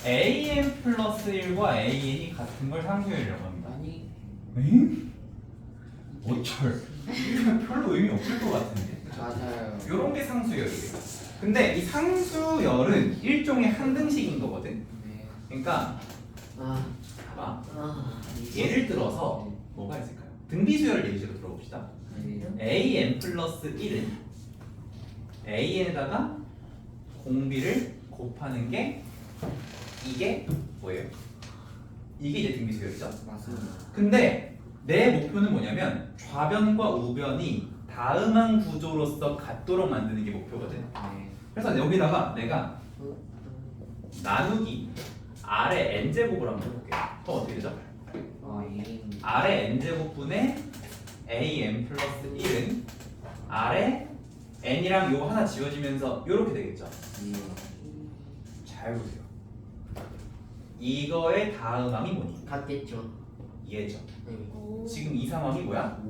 AN 플러스 1과 AN이 같은 걸 상수열이라고 합니다. 아니. 응? 어쩔? 이러면 별로 의미 없을 것 같은데. 맞아요. 요런 게 상수열이에요. 근데 이 상수열은 일종의 항등식인 거거든. 그러니까 아. 봐. 아, 예를 들어서 뭐가 있을까요? 등비수열을 예시로 들어봅시다. an 플러스 1은 an에다가 공비를 곱하는 게 이게 뭐예요? 이게 이제 등비수열이죠. 맞습니다. 근데 내 목표는 뭐냐면 좌변과 우변이 다음한 구조로서 같도록 만드는 게 목표거든. 네. 그래서 여기다가 내가 나누기 아래 n제곱을 한번 해볼게요. 그럼 어떻게 되죠? 아래 n제곱분의 an 플러스 1은 아래 n이랑 요거 하나 지워지면서 요렇게 되겠죠. 잘 보세요. 이거의 다음항이 뭐니? 같겠죠. 얘죠. 네. 지금 이 상황이 뭐야?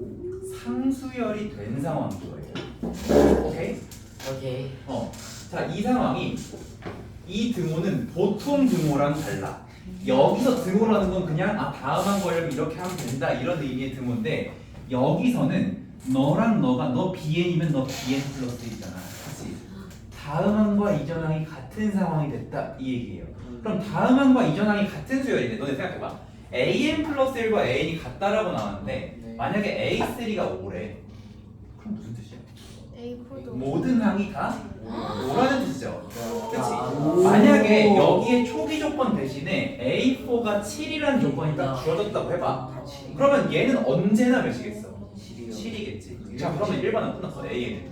상수열이 된 상황인 거예요. 오케이? 오케이. 자, 이 상황이 이 등호는 보통 등호랑 달라. 여기서 등호라는 건 그냥 다음항 구하려면 이렇게 하면 된다 이런 의미의 등호인데 여기서는 너랑 너가 너 bn이면 너 bn 플러스 1이잖아. 그치? 다음항과 이전항이 같은 상황이 됐다 이 얘기예요. 그럼 다음항과 이전항이 같은 수열이네. 너네 생각해봐. an 플러스 1과 an이 같다라고 나왔는데 네. 만약에 a3가 5래. 그럼 무슨 뜻이야? A4도 모든 항이 다 5라는 뜻이죠. 그치? 오. 만약에 여기에 초기 조건 대신에 A4가 7이라는 조건이 딱 주어졌다고 해봐. 그러면 얘는 언제나 몇이겠어? 7이겠지. 자, 그러면 1반은 끝났어. A는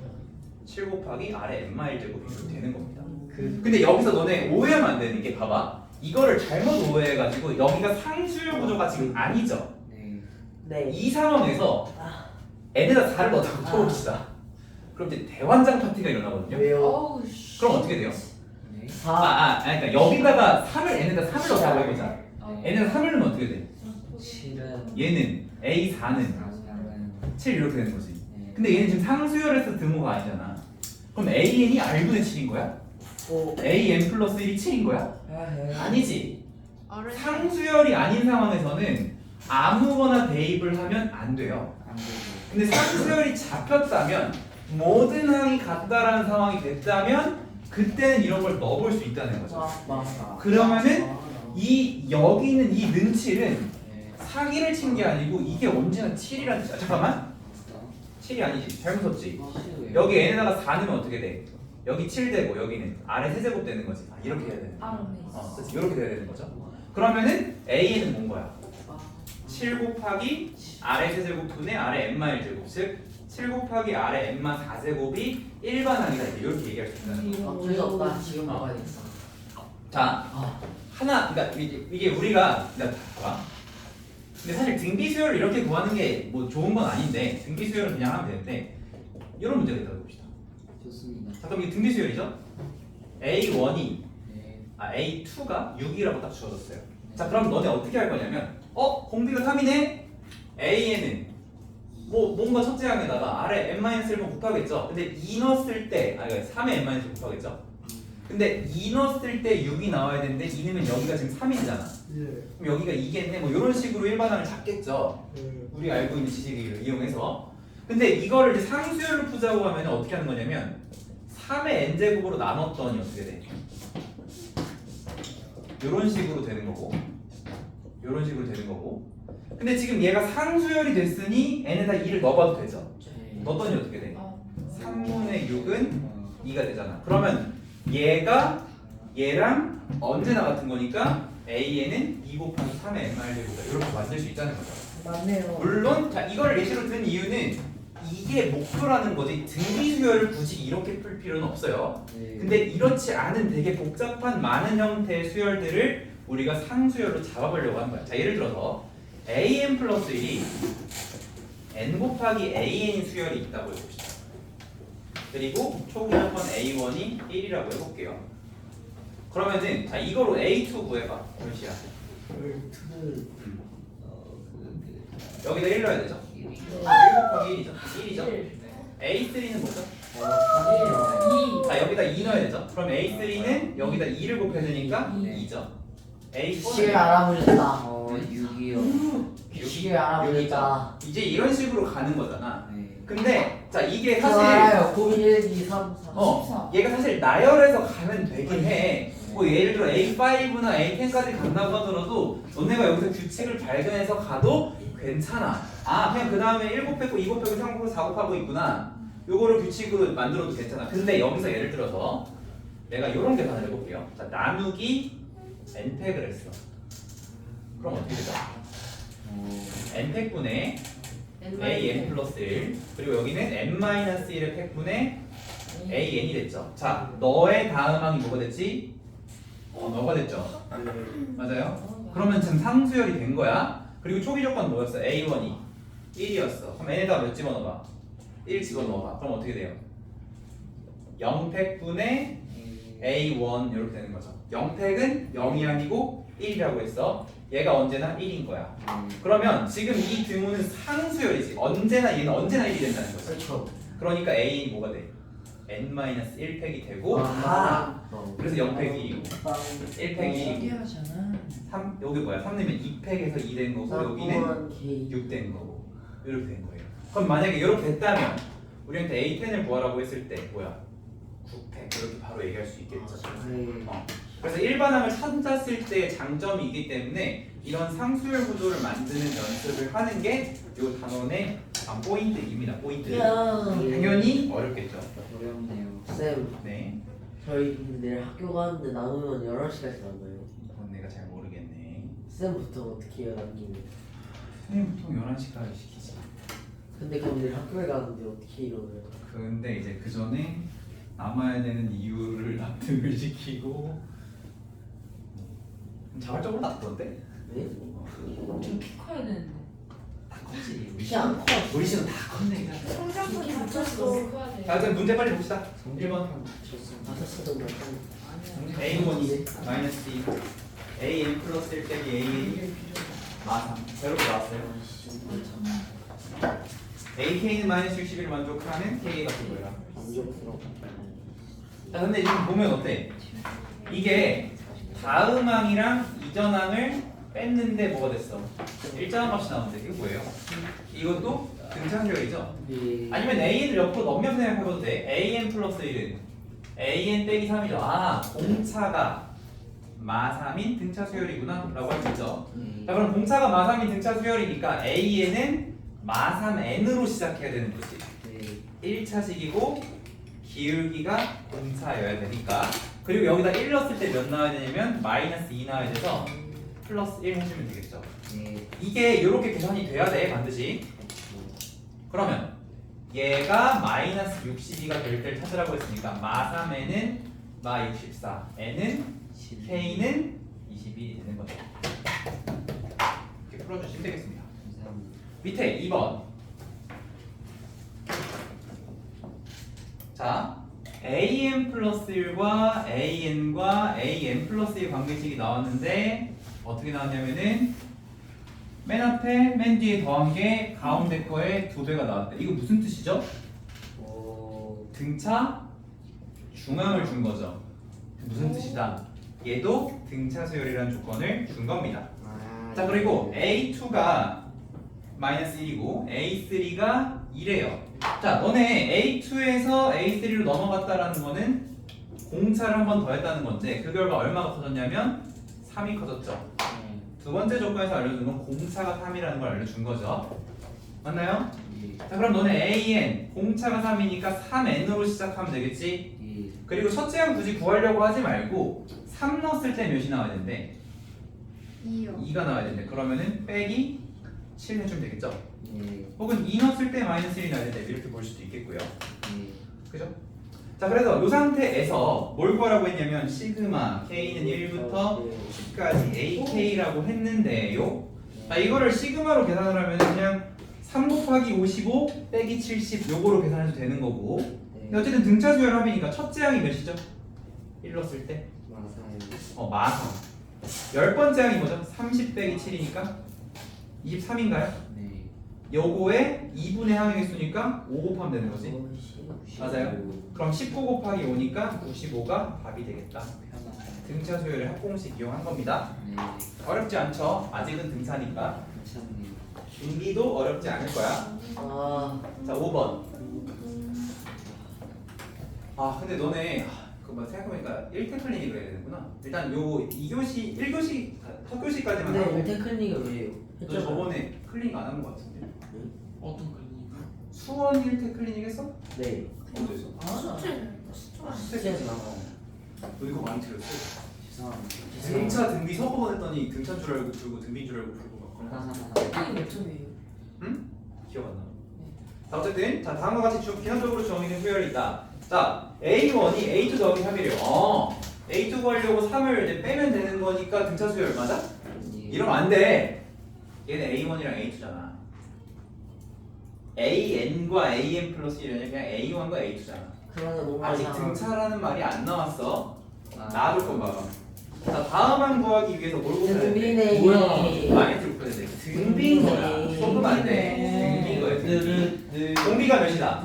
7 곱하기 아래 n마일 제곱이 이렇게 되는 겁니다. 근데 여기서 너네 오해하면 안 되는 게 봐봐. 이거를 잘못 오해해가지고 여기가 상수열 구조가 지금 아니죠. 네. 이 상황에서 n에다 4를 넣다고 쳐봅시다. 그럼 이제 대환장 파티가 일어나거든요. 왜요? 어우 씨. 그럼 어떻게 돼요? 4. 그러니까 여기다가 3을 n에다 3을 넣자고 해보자. n에다 3을 넣으면 어떻게 돼? 7은 얘는 A4는 7 이렇게 되는 거지. 근데 얘는 지금 상수열에서 등호가 아니잖아. 그럼 AN이 R분의 7인 거야? 오. AN 플러스 1이 7인 거야? 아니지. 어른 상수열이 아닌 상황에서는 아무거나 대입을 하면 안 돼요. 근데 상수열이 잡혔다면 모든 항이 같다라는 상황이 됐다면 그때는 이런 걸 넣어볼 수 있다는 거죠. 그러면은 이 여기 있는 이 능칠은 사기를 친 게 아니고 이게 언제나 7이라는 뜻이야. 잠깐만. 7이 아니지. 잘못 썼지. 여기 n에다가 4 넣으면 어떻게 돼? 여기 7 되고 여기는 아래 세제곱 되는 거지. 이렇게 해야 되는 거야. 그렇지. 이렇게 돼야 되는 거죠. 그러면은 a는 뭔 거야? 7 곱하기 아래 세제곱분의 아래 n마일 제곱 즉 7 곱하기 아래 n마 4제곱이 일반항이다 이렇게 얘기할 수 있다는 거죠. 어쩔 수 없다. 지금 먹어야겠어. 자 하나 그러니까 이게 우리가 봐봐. 근데 사실 등비수열을 이렇게 구하는 게 뭐 좋은 건 아닌데 등비수열은 그냥 하면 되는데 이런 문제가 있다고 봅시다. 좋습니다. 자 그럼 이게 등비수열이죠? A1이 네. A2가 6이라고 딱 주어졌어요. 자 그럼 너네 어떻게 할 거냐면 공비가 3이네? A에는 뭔가 첫째 항에다가 아래 n-1번 곱하겠죠? 근데 2 넣었을 때 그러니까 3에 n-1 곱하겠죠? 근데 2 넣었을 때 6이 나와야 되는데 2 넣으면 여기가 지금 3이잖아. 그럼 여기가 2겠네? 뭐 이런 식으로 일반항을 잡겠죠. 우리가 알고 있는 지식을 이용해서. 근데 이거를 이제 상수열로 푸자고 하면 어떻게 하는 거냐면 3의 n제곱으로 나눴더니 어떻게 돼? 이런 식으로 되는 거고 이런 식으로 되는 거고 근데 지금 얘가 상수열이 됐으니 n에다 2를 넣어봐도 되죠? 넣었더니 어떻게 돼? 3분의 6은 2가 되잖아. 그러면 얘가 얘랑 언제나 같은 거니까 a는 2 곱하기 3의 n마일 제곱이다 이렇게 만들 수 있다는 거죠. 맞네요. 물론 자 이걸 예시로 든 이유는 이게 목표라는 거지 등비수열을 굳이 이렇게 풀 필요는 없어요. 근데 이렇지 않은 되게 복잡한 많은 형태의 수열들을 우리가 상수열로 잡아보려고 하는 거야. 자 예를 들어서 an 플러스 1이 n 곱하기 an인 수열이 있다고 해봅시다. 그리고 초기 조건 a1이 1이라고 해볼게요. 그러면은 자 이거로 a2 구해봐. 몇이야? 여기다 1 넣어야 되죠? 1 곱하기 1이죠? 1이죠? a3는 뭐죠? 2. 자 여기다 2 넣어야 되죠? 그럼 a3는 여기다 2를 곱해주니까 2죠? 실 a4는 알아보겠다. 6이요. 실 알아보겠다. 이제 이런 식으로 가는 거잖아. 네. 근데 자 이게 사실 좋아요. 9, 1, 2, 3, 4. 얘가 사실 나열해서 가면 되긴 해. 뭐 예를 들어 A5나 A10까지 간다고 하더라도 너네가 여기서 규칙을 발견해서 가도 괜찮아. 아 그냥 그 다음에 1 곱했고 2 곱했고 3 곱하고 4 곱하고 있구나. 요거를 규칙으로 만들어도 괜찮아. 근데 여기서 예를 들어서 내가 요런 계산을 해볼게요. 자 나누기 n팩을 했어. 그럼 어떻게 되죠? n팩분의 an 플러스 1 그리고 여기는 n-1의 팩분의 an이 됐죠. 자 너의 다음 항이 뭐가 됐지? 너가 됐죠. 맞아요? 그러면 지금 상수열이 된 거야. 그리고 초기 조건 뭐였어? a1이 1이었어. 그럼 n에다가 몇 집어넣어봐? 1 집어넣어봐. 그럼 어떻게 돼요? 0팩분의 a1 이렇게 되는 거죠. 0팩은 0이 아니고 1이라고 했어. 얘가 언제나 1인 거야. 그러면 지금 이 등호는 상수열이지. 언제나 얘는 언제나 1이 된다는 거죠. 그렇죠. 그러니까 a는 뭐가 돼? n-1팩이 되고 그래서 0팩이 1팩이 신기하잖아. 3 여기 뭐야? 3 넣으면 2팩에서 2 된 거고 여기는 6 된 거고 이렇게 된 거예요. 그럼 만약에 이렇게 됐다면 우리한테 A10을 구하라고 했을 때 뭐야? 9팩 이렇게 바로 얘기할 수 있겠죠. 그래서 일반항을 찾았을 때 장점이 있기 때문에 이런 상수열 구조를 만드는 연습을 하는 게 이 단원의 포인트입니다. 포인트. 당연히 어렵겠죠. 어렵네요. 쌤, 네. 저희 근데 내일 학교 가는데 나누면 11시까지 남아요. 그건 내가 잘 모르겠네. 쌤부터 어떻게 해요, 남기면? 선생님 보통 11시까지 시키지. 근데 그럼 내일 학교에 가는데 어떻게 일어나요? 근데 이제 그 전에 남아야 되는 이유를 납득을 시키고 자발적으로 놨던데? 네? 키 커야 되는데. 다 컸지. 우리 키 안 커. 우리 씨는 다 컸네. 성적도 키 붙였어. 너무 커야 돼. 자, 그럼 문제 빨리 봅시다. 1번. 좋습니다. 5시도 몇 아니야. A1이 마이너스 2 AN 플러스 1 빼기 AN 마삼 이렇게 나왔어요. AK는 마이너스 61을 만족하는 K가 그거야. 만족스러워. 자, 근데 지금 보면 어때? 이게 다음 항이랑 이전 항을 뺐는데 뭐가 됐어? 일자한 값이 나오는데 이게 뭐예요? 이것도 등차수열이죠? 네. 아니면 AN을 옆으로 넘겨서 생각해봐도 돼. AN 플러스 1은 AN 빼기 3이죠. 아, 공차가 마3인 등차 수열이구나 라고 할 수 있죠. 자, 그럼 공차가 마3인 등차 수열이니까 AN은 마3n으로 시작해야 되는 거지. 1차식이고 기울기가 공차여야 되니까. 그리고 여기다 1 넣었을 때 몇 나와야 되냐면 마이너스 2 나와야 돼서 플러스 1 해주면 되겠죠. 이게 이렇게 계산이 돼야 돼 반드시. 그러면 얘가 마이너스 62가 될 때를 찾으라고 했으니까 마3n은 마64 n은 k는 22이 되는 거죠. 이렇게 풀어주시면 되겠습니다. 밑에 2번. 자, an 플러스 1과 an과 an 플러스 1 관계식이 나왔는데 어떻게 나왔냐면은 맨 앞에 맨 뒤에 더한 게 가운데 거에 2배가 나왔대. 이거 무슨 뜻이죠? 등차 중앙을 준 거죠. 무슨 뜻이다? 얘도 등차 수열이라는 조건을 준 겁니다. 자, 그리고 A2가 마이너스 1이고 A3가 2래요. 자, 너네 A2에서 A3로 넘어갔다라는 거는 공차를 한 번 더 했다는 건데 그 결과 얼마가 커졌냐면 3이 커졌죠. 두 번째 조건에서 알려준 건 공차가 3이라는 걸 알려준 거죠. 맞나요? 자, 그럼 너네 AN 공차가 3이니까 3n으로 시작하면 되겠지? 그리고 첫째 항 굳이 구하려고 하지 말고 3 넣었을 때 몇이 나와야 된대? 2요. 2가 나와야 된대. 그러면은 빼기 7 해주면 되겠죠? 혹은 2 넣었을 때 마이너스 1이 나와야 된대. 이렇게 볼 수도 있겠고요. 그죠? 자, 그래서 이 상태에서 뭘 구하라고 했냐면 시그마 K는 1부터 10까지 AK라고 했는데요. 자, 이거를 시그마로 계산을 하면 그냥 3 곱하기 55 빼기 70 요거로 계산해도 되는 거고. 근데 어쨌든 등차 수열 합이니까 첫째 항이 몇이죠? 1 넣었을 때? 마삼. 10번째 항이 뭐죠? 30 빼기 7이니까 23인가요? 요거에 2분의 항의 개수니까 5 곱하면 되는 거지. 맞아요. 그럼 19 곱하기 5니까 95가 답이 되겠다. 등차 수열의 합공식 이용한 겁니다. 어렵지 않죠? 아직은 등차니까. 준비도 어렵지 않을 거야. 자, 5번. 아, 근데 너네 그뭐 생각해보니까 1태 클리닉을 해야 되는구나. 일단 요 2교시 1교시 첫 교시까지만 근데 하고. 일테크닉은 왜요? 너 저번에 클리닉 안 한 거 같은데? 어떤 클리닉? 수원 1태 클리닉 했어? 네. 어디서? 아, 숙제에서 나와. 너 이거 많이 틀렸어. 죄송합니다. 등차 등비 섞어번 했더니 등차인 줄 알고 풀고 등비인 줄 알고 풀고 막 그런 거. 이게 몇 점이에요? 응? 기억 안 나. 자 어쨌든 자 다음과 같이 기본적으로 정의된 수열이 있다. 자 A1이 A2 더하기 3이래요. A2 구하려고 3을 이제 빼면 되는 거니까 등차 수열 얼마죠? 이러면 안 돼. 얘는 A1이랑 A2잖아. AN과 AN 플러스 1은 그냥 A1과 A2잖아. 그러면 뭔가 아직 이상한- 등차라는 말이 안 나왔어. 놔둘 건 봐봐. 자 다음만 구하기 위해서 뭘 곱해야 돼? 등비네. 뭐야? 마이너스 곱해야 돼. 등비인 거야. 섞으면 안 돼. 등비인 거야. 등비. 공비가 몇이다?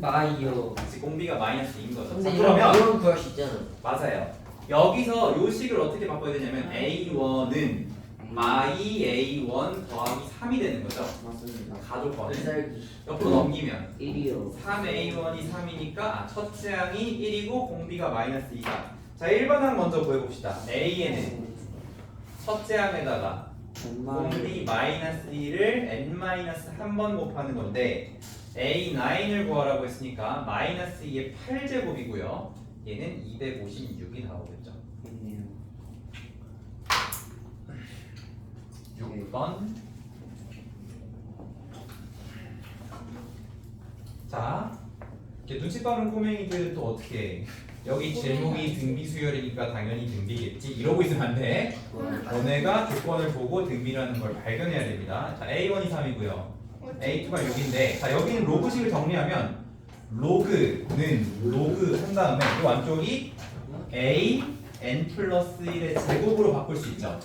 마이어. 그치, 공비가 마이너스 2인 거죠. 자, 근데 그러면 이런 구할 수 있잖아. 맞아요. 여기서 요 식을 어떻게 바꿔야 되냐면 A1은 마이 A1 더하기 3이 되는 거죠. 맞습니다. 가족번을 쌀기. 옆으로 넘기면 1이요. 3A1이 3이니까 첫째 항이 1이고 공비가 마이너스 2다. 자 1번 항 먼저 구해봅시다. A에는 첫째 항에다가 공비 마이너스 2를 n-1번 곱하는 건데 A9을 구하라고 했으니까 마이너스 2의 8제곱이고요. 얘는 256이 나오겠죠. 있네요. 6번. 자, 이렇게 눈치 빠른 꼬맹이들 또 어떻게 해? 여기 제목이 등비 수열이니까 당연히 등비겠지. 이러고 있으면 안 돼. 너네가 조건을 보고 등비라는 걸 발견해야 됩니다. 자, A1이 3이고요. A2가 6인데, 자 여기는 로그식을 정리하면 로그는 로그 한 다음에 이 안쪽이 A n 플러스 1의 제곱으로 바꿀 수 있죠.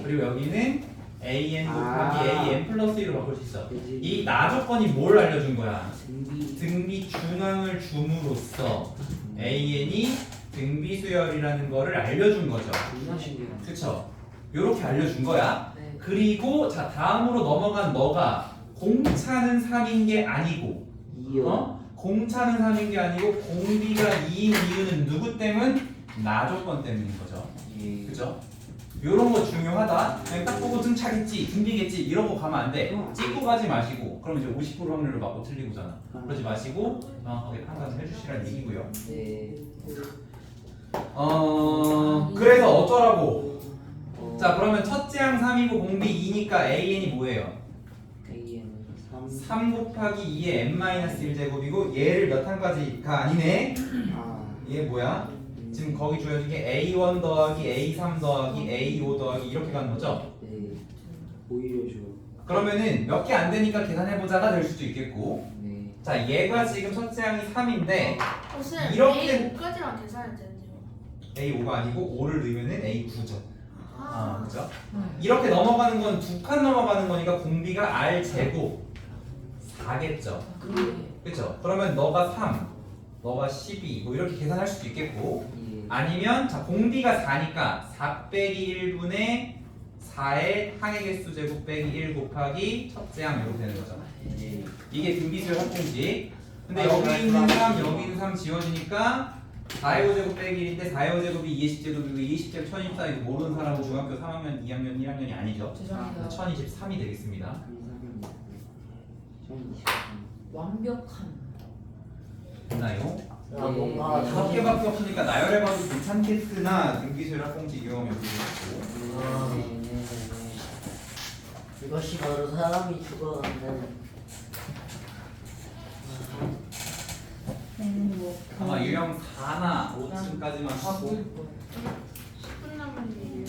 그리고 여기는 an 곱하기 a n 플러스 1로 바꿀 수 있어. 이 나 조건이 뭘 알려준 거야? 등비 중앙을 줌으로써 an이 등비 수열이라는 거를 알려준 거죠. 그쵸? 요렇게 알려준 거야. 네. 그리고 자 다음으로 넘어간 너가 공차는 3인 게 아니고 공차는 3인 게 아니고 공비가 2인 이유는 누구 때문? 나 조건 때문인 거죠. 그죠? 요런 거 중요하다. 그냥 딱 보고 등차겠지, 등비겠지 이런 거 가면 안 돼. 찍고 가지 마시고 그럼 이제 50% 확률로 맞고 틀리고잖아. 그러지 마시고 정확하게 판단을 해주시라는 얘기고요. 네. 그래서 어쩌라고? 자 그러면 첫째 항 3이고 공비 2니까 AN이 뭐예요? AN 3 곱하기 2의 n-1 제곱이고 얘를 몇 항까지가 아니네? 얘 뭐야? 지금 거기 주어진 게 A1 더하기 A3 더하기 A5 더하기 이렇게 가는 거죠? 네. 오히려 좋아. 그러면은 몇 개 안 되니까 계산해보자가 될 수도 있겠고 네. 자 얘가 지금 첫째 항이 3인데 쌤, 이렇게- A5까지만 계산해도 되는데요. A5가 아니고 5를 넣으면은 A9죠. 아, 그죠? 이렇게 넘어가는 건 두 칸 넘어가는 거니까 공비가 R 제곱 4겠죠. 그죠? 그러면 너가 3, 너가 12, 뭐 이렇게 계산할 수도 있겠고 예. 아니면 자 공비가 4니까 4 빼기 1분의 4의 항의 개수 제곱 빼기 1 곱하기 첫째 항 이렇게 되는 거죠. 네. 이게 등비수열 합공식. 근데 여기 있는 3, 여기 있는 3 지워지니까 4의 5제곱 빼기 1인데 4의 5제곱이 2의 10제곱이고 2의 10제곱 1024 이거 모르는 사람은 중학교 3학년, 2학년, 1학년이 아니죠. 죄송합니다. 1023이 되겠습니다. 감사합니다. 전 완벽한. 됐나요? 뭔가 다섯 개밖에 없으니까 나열해봐도 괜찮겠으나 등비수열 합공식 이용하면 여기 있고 이것이 바로 사람이 죽어간다는. 아마 유형 4나 5층까지만 하고 10분 남았는데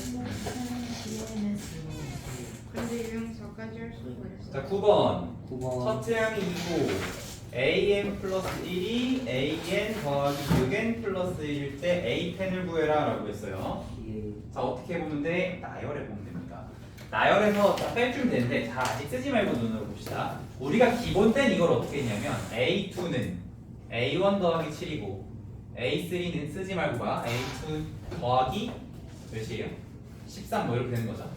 근데 유형 4까지 할 수가 있어. 자 9번 9번. 첫째 항이 2고 an 플러스 1이 an 더하기 6n 플러스 1일 때 a10을 구해라 라고 했어요. 예. 자 어떻게 보면 돼? 나열해 보면 됩니다. 나열해서 빼주면 되는데 자 아직 쓰지 말고 눈으로 봅시다. 우리가 기본 땐 이걸 어떻게 했냐면 A2는 A1 더하기 7이고 A3는 쓰지 말고 봐. A2 더하기 몇이에요? 13 뭐 이렇게 되는 거죠.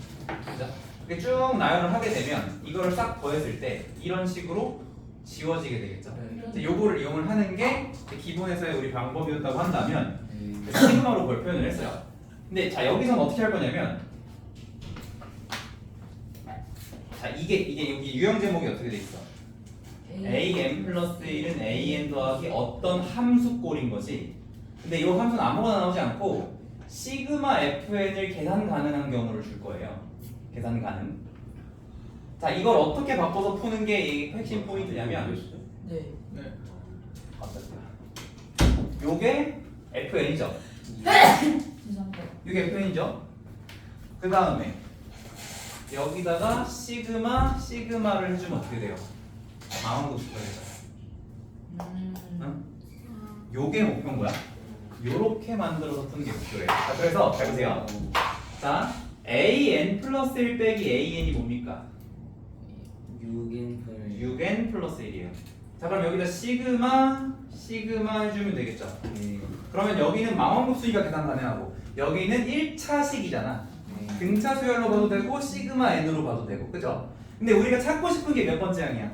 그죠? 이렇게 쭉 나열을 하게 되면 이거를 싹 더했을 때 이런 식으로 지워지게 되겠죠. 이제 요거를 이용을 하는 게 기본에서의 우리 방법이었다고 한다면 그래서 시그마로 그걸 표현을 했어요. 근데 자 여기서는 어떻게 할 거냐면 자 이게 여기 유형 제목이 어떻게 돼 있어? an 플러스 1은 an 더하기 어떤 함수 꼴인 거지. 근데 이 함수는 아무거나 나오지 않고 시그마 fn을 계산 가능한 경우를 줄 거예요. 계산 가능. 자 이걸 어떻게 바꿔서 푸는 게 이 핵심 포인트냐면 네. 요게 fn이죠. 죄송합니다. 이게 fn이죠. 그 다음에 여기다가 시그마를 해주면 어떻게 돼요? 망원급 수열이죠. 응? 요게 목표인 거야. 요렇게 만들어서 푸는 게 목표예요. 자, 그래서 잘 보세요. 자, an 플러스 1 빼기 an이 뭡니까? 6n 플러스 1이에요. 자, 그럼 여기다 시그마 해주면 되겠죠. 그러면 여기는 망원급수니까 계산 가능하고 여기는 1차식이잖아. 등차 수열로 봐도 되고 시그마 n으로 봐도 되고, 그죠? 근데 우리가 찾고 싶은 게 몇 번째 항이야?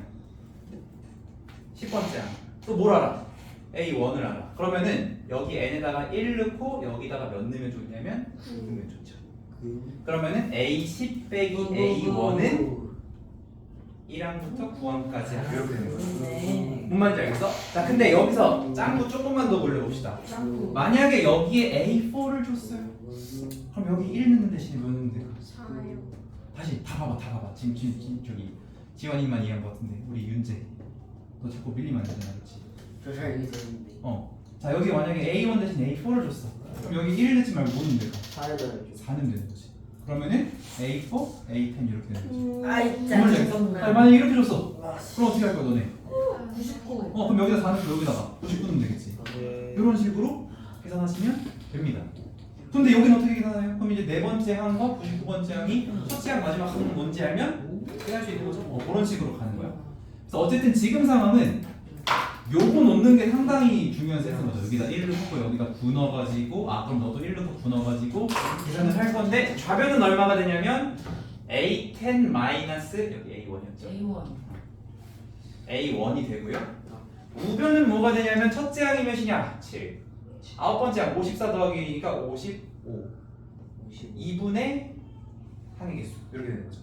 10번째 항. 또 뭘 알아? A1을 알아. 그러면은 여기 n에다가 1 넣고 여기다가 몇 넣으면 좋냐면 9 넣으면 좋죠. 그러면은 A10 빼기 A1은 1항부터 9항까지 이렇게 되는 거죠. 네. 뭔 말인지 알겠어? 자, 근데 여기서 짱구 조금만 더 올려봅시다. 짱구. 만약에 여기에 A4를 줬어요. 그럼 여기 1 넣는 대신에 몇 넣으면 될까? 4요. 다시 다 봐봐. 지금 저기 지원이만 이해한 것 같은데 우리 윤재 너 자꾸 밀리면 안 되잖아, 그렇지? 저잘 이해되는데. 자 여기 만약에 A1 대신 A4를 줬어. 그럼 여기 1 넣지 말고 뭐 넣으면 될까? 4를 더해줘. 4는 되는 거지. 그러면은 A4, A10 이렇게 되는 거지. 아이 정말 재밌어? 아니, 만약에 이렇게 줬어. 그럼 어떻게 할 거야 너네? 99. 그럼 여기다 4 넣고 여기다가 99 넣으면 되겠지. 이런 식으로 계산하시면 됩니다. 근데 여기는 어떻게 계산해요? 그럼 이제 네 번째 항과 99번째 항이 첫째 항 마지막 항은 뭔지 알면 빼할 수 있는 거죠. 그런 식으로 가는 거야. 그래서 어쨌든 지금 상황은 요거 놓는 게 상당히 중요한 세트인 거죠. 여기다 1 넣고 여기다 9 넣어가지고 그럼 너도 1 넣고 9 넣어가지고 계산을 할 건데 좌변은 얼마가 되냐면 A10 마이너스 여기 A1이었죠. A1이 되고요. 우변은 뭐가 되냐면 첫째 항이 몇이냐? 7. 아홉 번째 항 54 더하기니까 55. 2분의 항의 개수 이렇게 되는 거죠.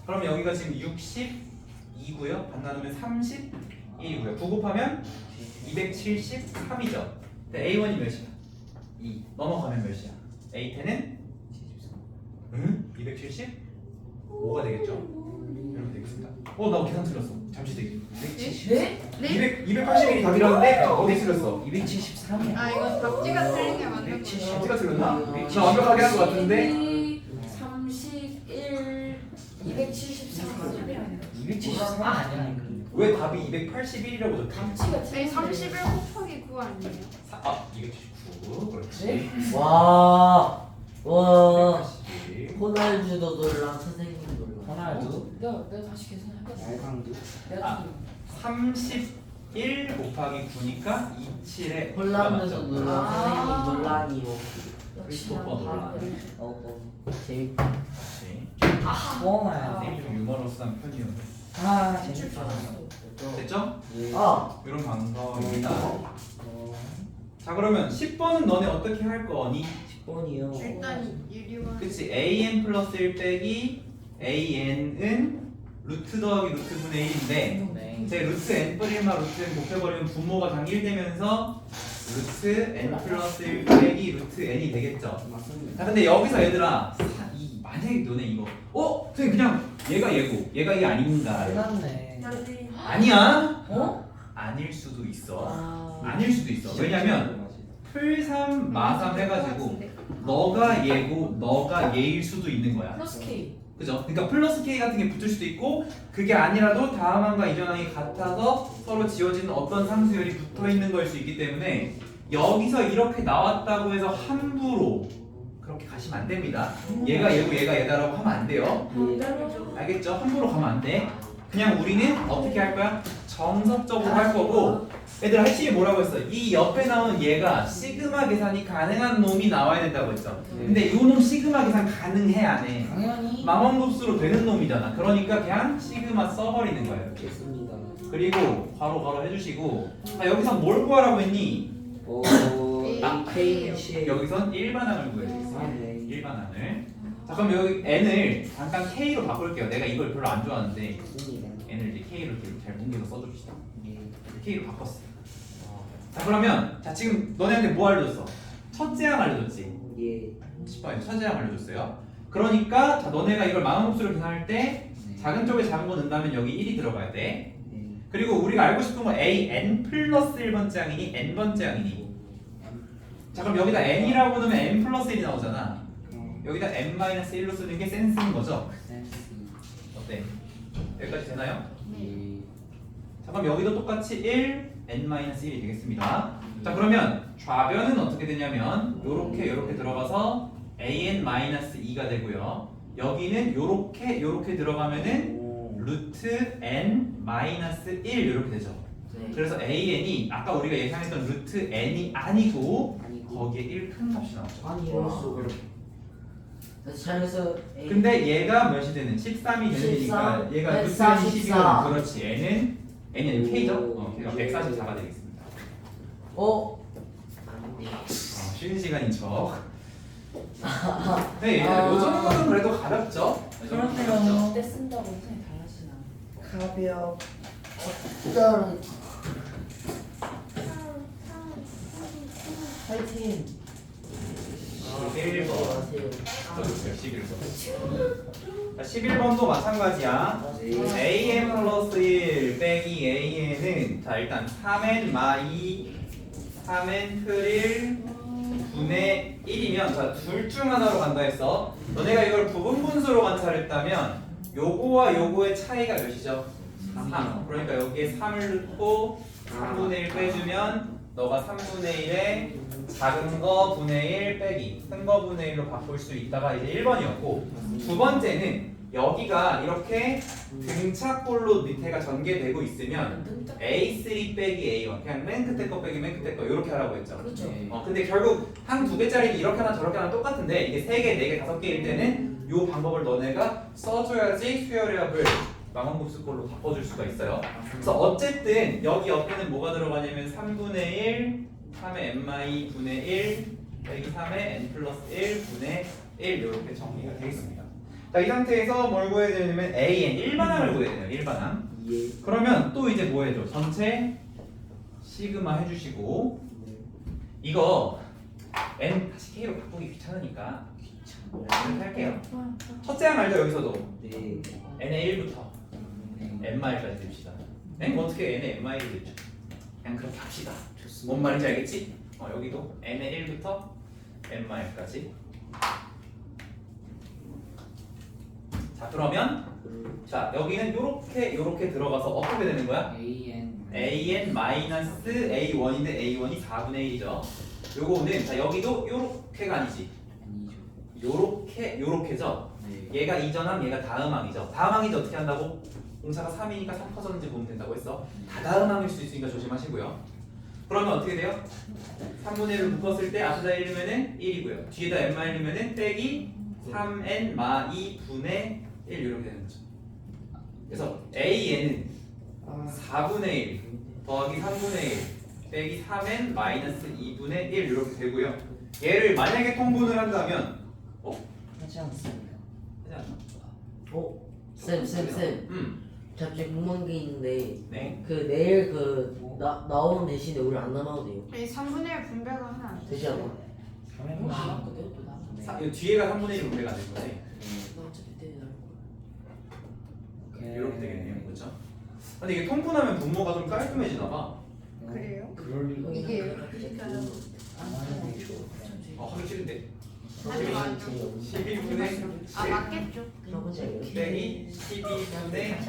그럼 여기가 지금 62고요. 반 나누면 31이고요. 9 곱하면 273이죠. 근데 A1이 몇이야? 2. 넘어가면 몇이야? A10은 275가 되겠죠. 이렇게 되겠습니다. 나 계산 틀렸어. 잠시 대기. 네? 281이 답이라는데 어디 틀렸어? 273이야. 아 이건 답지가 틀린 게 맞는 거예요. 답지가 틀렸나? 나 완벽하게 한 것 같은데 31 273. 273 아니야. 왜 답이 281이라고 적혀? 답지가 아니 31 곱하기 9 아니에요? 279. 그렇지. 네? 와. 281. 호날두도 놀라 선생님도 놀라. 호날두, 내가 다시 계산해봤어. 알강두. 내가 31 곱하기 9니까 27에 홀란드도 놀라 아. 선생님 놀라니요. 크리스토퍼 놀란. 재밌다. 뭐야? 선생님 좀 유머러스한 편이었는데. 재밌다. 됐죠? 아. 이런 방법입니다. 자 그러면 10번은 너네 어떻게 할 거니? 10번이요. 일단 유리원. 그치 an 플러스 1 빼기 an은 루트 더하기 루트 분의 1인데 네. 제 루트 n 뿌리 1마 루트 n 곱해버리면 분모가 당 1 되면서 루트 n 플러스 1 빼기 루트 n이 되겠죠. 맞습니다. 자 근데 여기서 얘들아 만약에 너네 이거 선생님 그냥 얘가 얘고 얘가 얘 아닌가? 끝났네. 아니야? 어? 아닐 수도 있어. 아. 아닐 수도 있어. 왜냐면 풀3 마3 해가지고 너가 얘고 너가 얘일 수도 있는 거야. 플러스 K. 그죠? 그러니까 플러스 K 같은 게 붙을 수도 있고 그게 아니라도 다음 항과 이전 항이 같아서 서로 지워지는 어떤 상수열이 붙어 있는 걸 수 있기 때문에 여기서 이렇게 나왔다고 해서 함부로 그렇게 가시면 안 됩니다. 얘가 얘고 얘가 얘다라고 하면 안 돼요. 알겠죠? 함부로 가면 안 돼. 그냥 우리는 어떻게 할 거야? 정석적으로 할 거고 얘들아 핵심이 뭐라고 했어? 이 옆에 나오는 얘가 시그마 계산이 가능한 놈이 나와야 된다고 했죠. 근데 이 놈 시그마 계산 가능해 안 해? 당연히. 망원급수로 되는 놈이잖아. 그러니까 그냥 시그마 써버리는 거예요. 이렇게. 좋습니다. 그리고 괄호 해주시고 여기서 뭘 구하라고 했니? 오. K는 10. 여기선 일반항을 구해야 아, 되겠어. 네. 일반항을. 자 그럼 여기 n을 잠깐 k로 바꿀게요. 내가 이걸 별로 안 좋아하는데 맞습니다. n을 이제 k로 이렇게 잘 뭉개서 써줍시다. 네. k로 바꿨어요. 자 그러면 자 지금 너네한테 뭐 알려줬어? 첫째 항 알려줬지. 예. 10번에 첫째 항 알려줬어요. 그러니까 자 너네가 이걸 마음흡수를 계산할 때 작은 쪽에 작은 거 넣는다면 여기 1이 들어가야 돼. 네. 그리고 우리가 알고 싶은 건 an 플러스 1번째 항이니 n번째 항이니. 자 그럼 여기다 n이라고 넣으면 n 플러스 1이 나오잖아. 여기다 n 마이너스 1로 쓰는 게 센스인 거죠? 어때? 여기까지 되나요? 네. 자 그럼 여기도 똑같이 1, n 마이너스 1이 되겠습니다. 자 그러면 좌변은 어떻게 되냐면 요렇게 들어가서 an 마이너스 2가 되고요. 여기는 요렇게 들어가면은 오. 루트 n 마이너스 1 이렇게 되죠. 네. 그래서 an이 아까 우리가 예상했던 루트 n이 아니고 아니고. 거기에 1 큰 값이 나오죠. 아니 이럴 수가. 이렇게. 그래서 잘해서 근데 얘가 몇이 되는 13이 되는 14, 거니까 얘가 루트 144. n이 12거든. 그렇지. n은 n이 k죠. 오. 걔가 144가 되겠습니다. 아닌데. 쉬는 시간인 척. 네, 요 정도는 그래도 가볍죠. 요 정도는 그렇네요. 가볍죠. 그때 쓴다고 선생님 달라지나? 가벼. 일단 파이팅. 11번. 하세요. 11번. 자, 11번도 마찬가지야. an 플러스 1 빼기 an은 자 일단 3n 마이 3n 플1 분의 1이면 자 둘 중 하나로 간다 했어. 너네가 이걸 부분분수로 관찰했다면 요거와 요거의 차이가 몇이죠? 3. 그러니까 여기에 3을 넣고 3분의 1 빼주면 너가 3분의 1에 작은 거 분의 1 빼기 큰 거 분의 1로 바꿀 수 있다가 이제 1번이었고 두 번째는 여기가 이렇게 등차꼴로 밑에가 전개되고 있으면 A3 빼기 A1 그냥 맨 끝에 거 빼기 맨 끝에 거 이렇게 하라고 했죠. 그렇죠. 근데 결국 한 두 개짜리는 이렇게 하나 저렇게 하나 똑같은데 이게 세 개, 네 개, 다섯 개일 때는 이 방법을 너네가 써줘야지 수열합을 망원급수꼴로 바꿔줄 수가 있어요. 그래서 어쨌든 여기 옆에는 뭐가 들어가냐면 3분의 1, 3의 n 분의 1 빼기 3의 n 플러스 1 분의 1 이렇게 정리가 되겠습니다. 자, 이 상태에서 뭘 구해야 되냐면 an 일반항을 구해야 돼요. 일반항. 예. 그러면 또 이제 뭐 해줘? 전체 시그마 해주시고 이거 n 다시 k로 바꾸기 귀찮으니까 이렇게 할게요. 첫째 항 알죠? 여기서도 네. n의 1부터 n마일까지 듭시다. n 어떻게 n의 n마일을 듭죠? 그냥 그렇게 합시다. 뭔 말인지 알겠지? 여기도 n의 1부터 n마일까지. 자 그러면 자 여기는 요렇게 들어가서 어떻게 되는 거야? an 마이너스 a1인데 a1이 4분의 1이죠. 요거는 자 여기도 요렇게가 아니지. 요렇게죠. 얘가 이전항, 얘가 다음항이죠. 다음항이죠. 어떻게 한다고? 공차가 3이니까 3 퍼졌는지 보면 된다고 했어. 다다음항일 수 있으니까 조심하시고요. 그러면 어떻게 돼요? 3분의 1을 묶었을 때 앞에다 1이면은 1이고요. 뒤에다 n-이면은 빼기 3n 마 2분의 1 이렇게 되는 거죠. 그래서 an은 4분의 1 더하기 3분의 1 빼기 3n 마이너스 2분의 1 이렇게 되고요. 얘를 만약에 통분을 한다면 하지 않습니다. 하지 않나? 쌤. 갑자기 궁금한 게 있는데 네. 그 내일 나오는 대신에 우리 안 남아도 돼요? 이 3분의 1 분배가 하면 안 돼. 되지 않아? 뭐 나왔고 내가 또 나왔네. 이 뒤에가 3분의 1 분배가 안 된 거네. 나 어차피 때려 나올 거야. 이렇게 되겠네요. 그렇죠? 근데 이게 통분하면 분모가 좀 깔끔해지나 봐. 그래요? 그럴 리가. 이게 하기 싫은데. 아니 맞죠. 12분의 아 맞겠죠. 빼기 12분의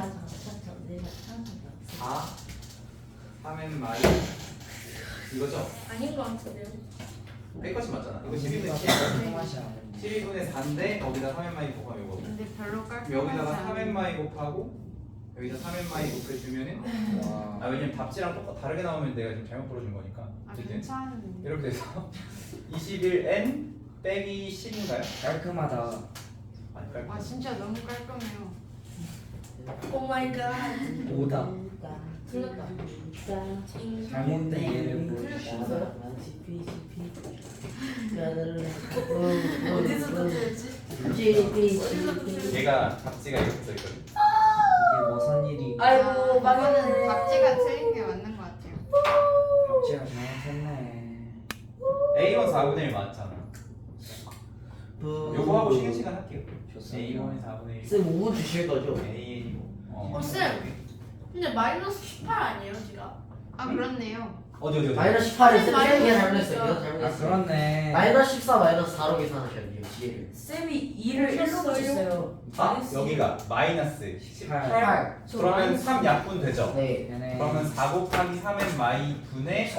4 3n 마이 이거죠? 아닌 것 같은데요. 여기까지 맞잖아. 이거 12분의 맛이 안 12분의 4인데 거기다 3n 마이 곱하면 이거. 근데 별로 깔끔하지 여기다가 않아요. 3n 마이 곱하고 여기다 3n 마이 곱해주면은 와. 왜냐면 답지랑 다르게 나오면 내가 지금 잘못 풀어준 거니까. 아 어쨌든 괜찮은데. 이렇게 돼서 21n 빼기 10인가요? 깔끔하다. 아니 깔끔. 와 진짜 너무 깔끔해요. 오 마이 갓. 오다. 틀렸다. 잘못된 예를 틀렸어요? 어디서 또 틀렸지? 얘가 답지가 이렇게 써있거든. 이게 무슨 일이 아이고 이거는 망했네. 답지가 틀린 게 맞는 것 같아요. 제가 잘못했네. A1 4분의 1 맞잖아. 요거 하고 쉬는 시간 할게요. 좋습니다. A1이 4분의 1. 쌤 5분 주실 거죠? A1이고. 쌤. 근데 마이너스 18 아니에요 지가? 아 그렇네요. 어디. 마이너스 18을 쌤 마이너스 쌤이 잘못했어요. 있어요. 이거 아 잘못했어요. 그렇네. 마이너스 14 마이너스 4로 계산하셔야 돼요. G를. 쌤이 2를 1로 붙였어요. 아 여기가 마이너스 18. 8. 그러면 3 약분 되죠? 네. 네네. 그러면 4 곱하기 3의 마이 분의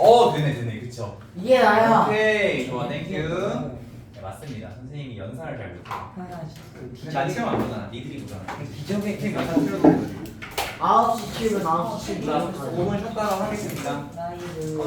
되네 그쵸? 이게 나야. 오케이 좋아 땡큐. 네, 맞습니다. 선생님이 연산을 잘 못해요. 근데 난 시험 안 보잖아. 니들이 보잖아. 기적의 선생님 연산 필요도 없거든. 9시 7분 9시 7분. 5분 쉬었다가 하겠습니다. 나이를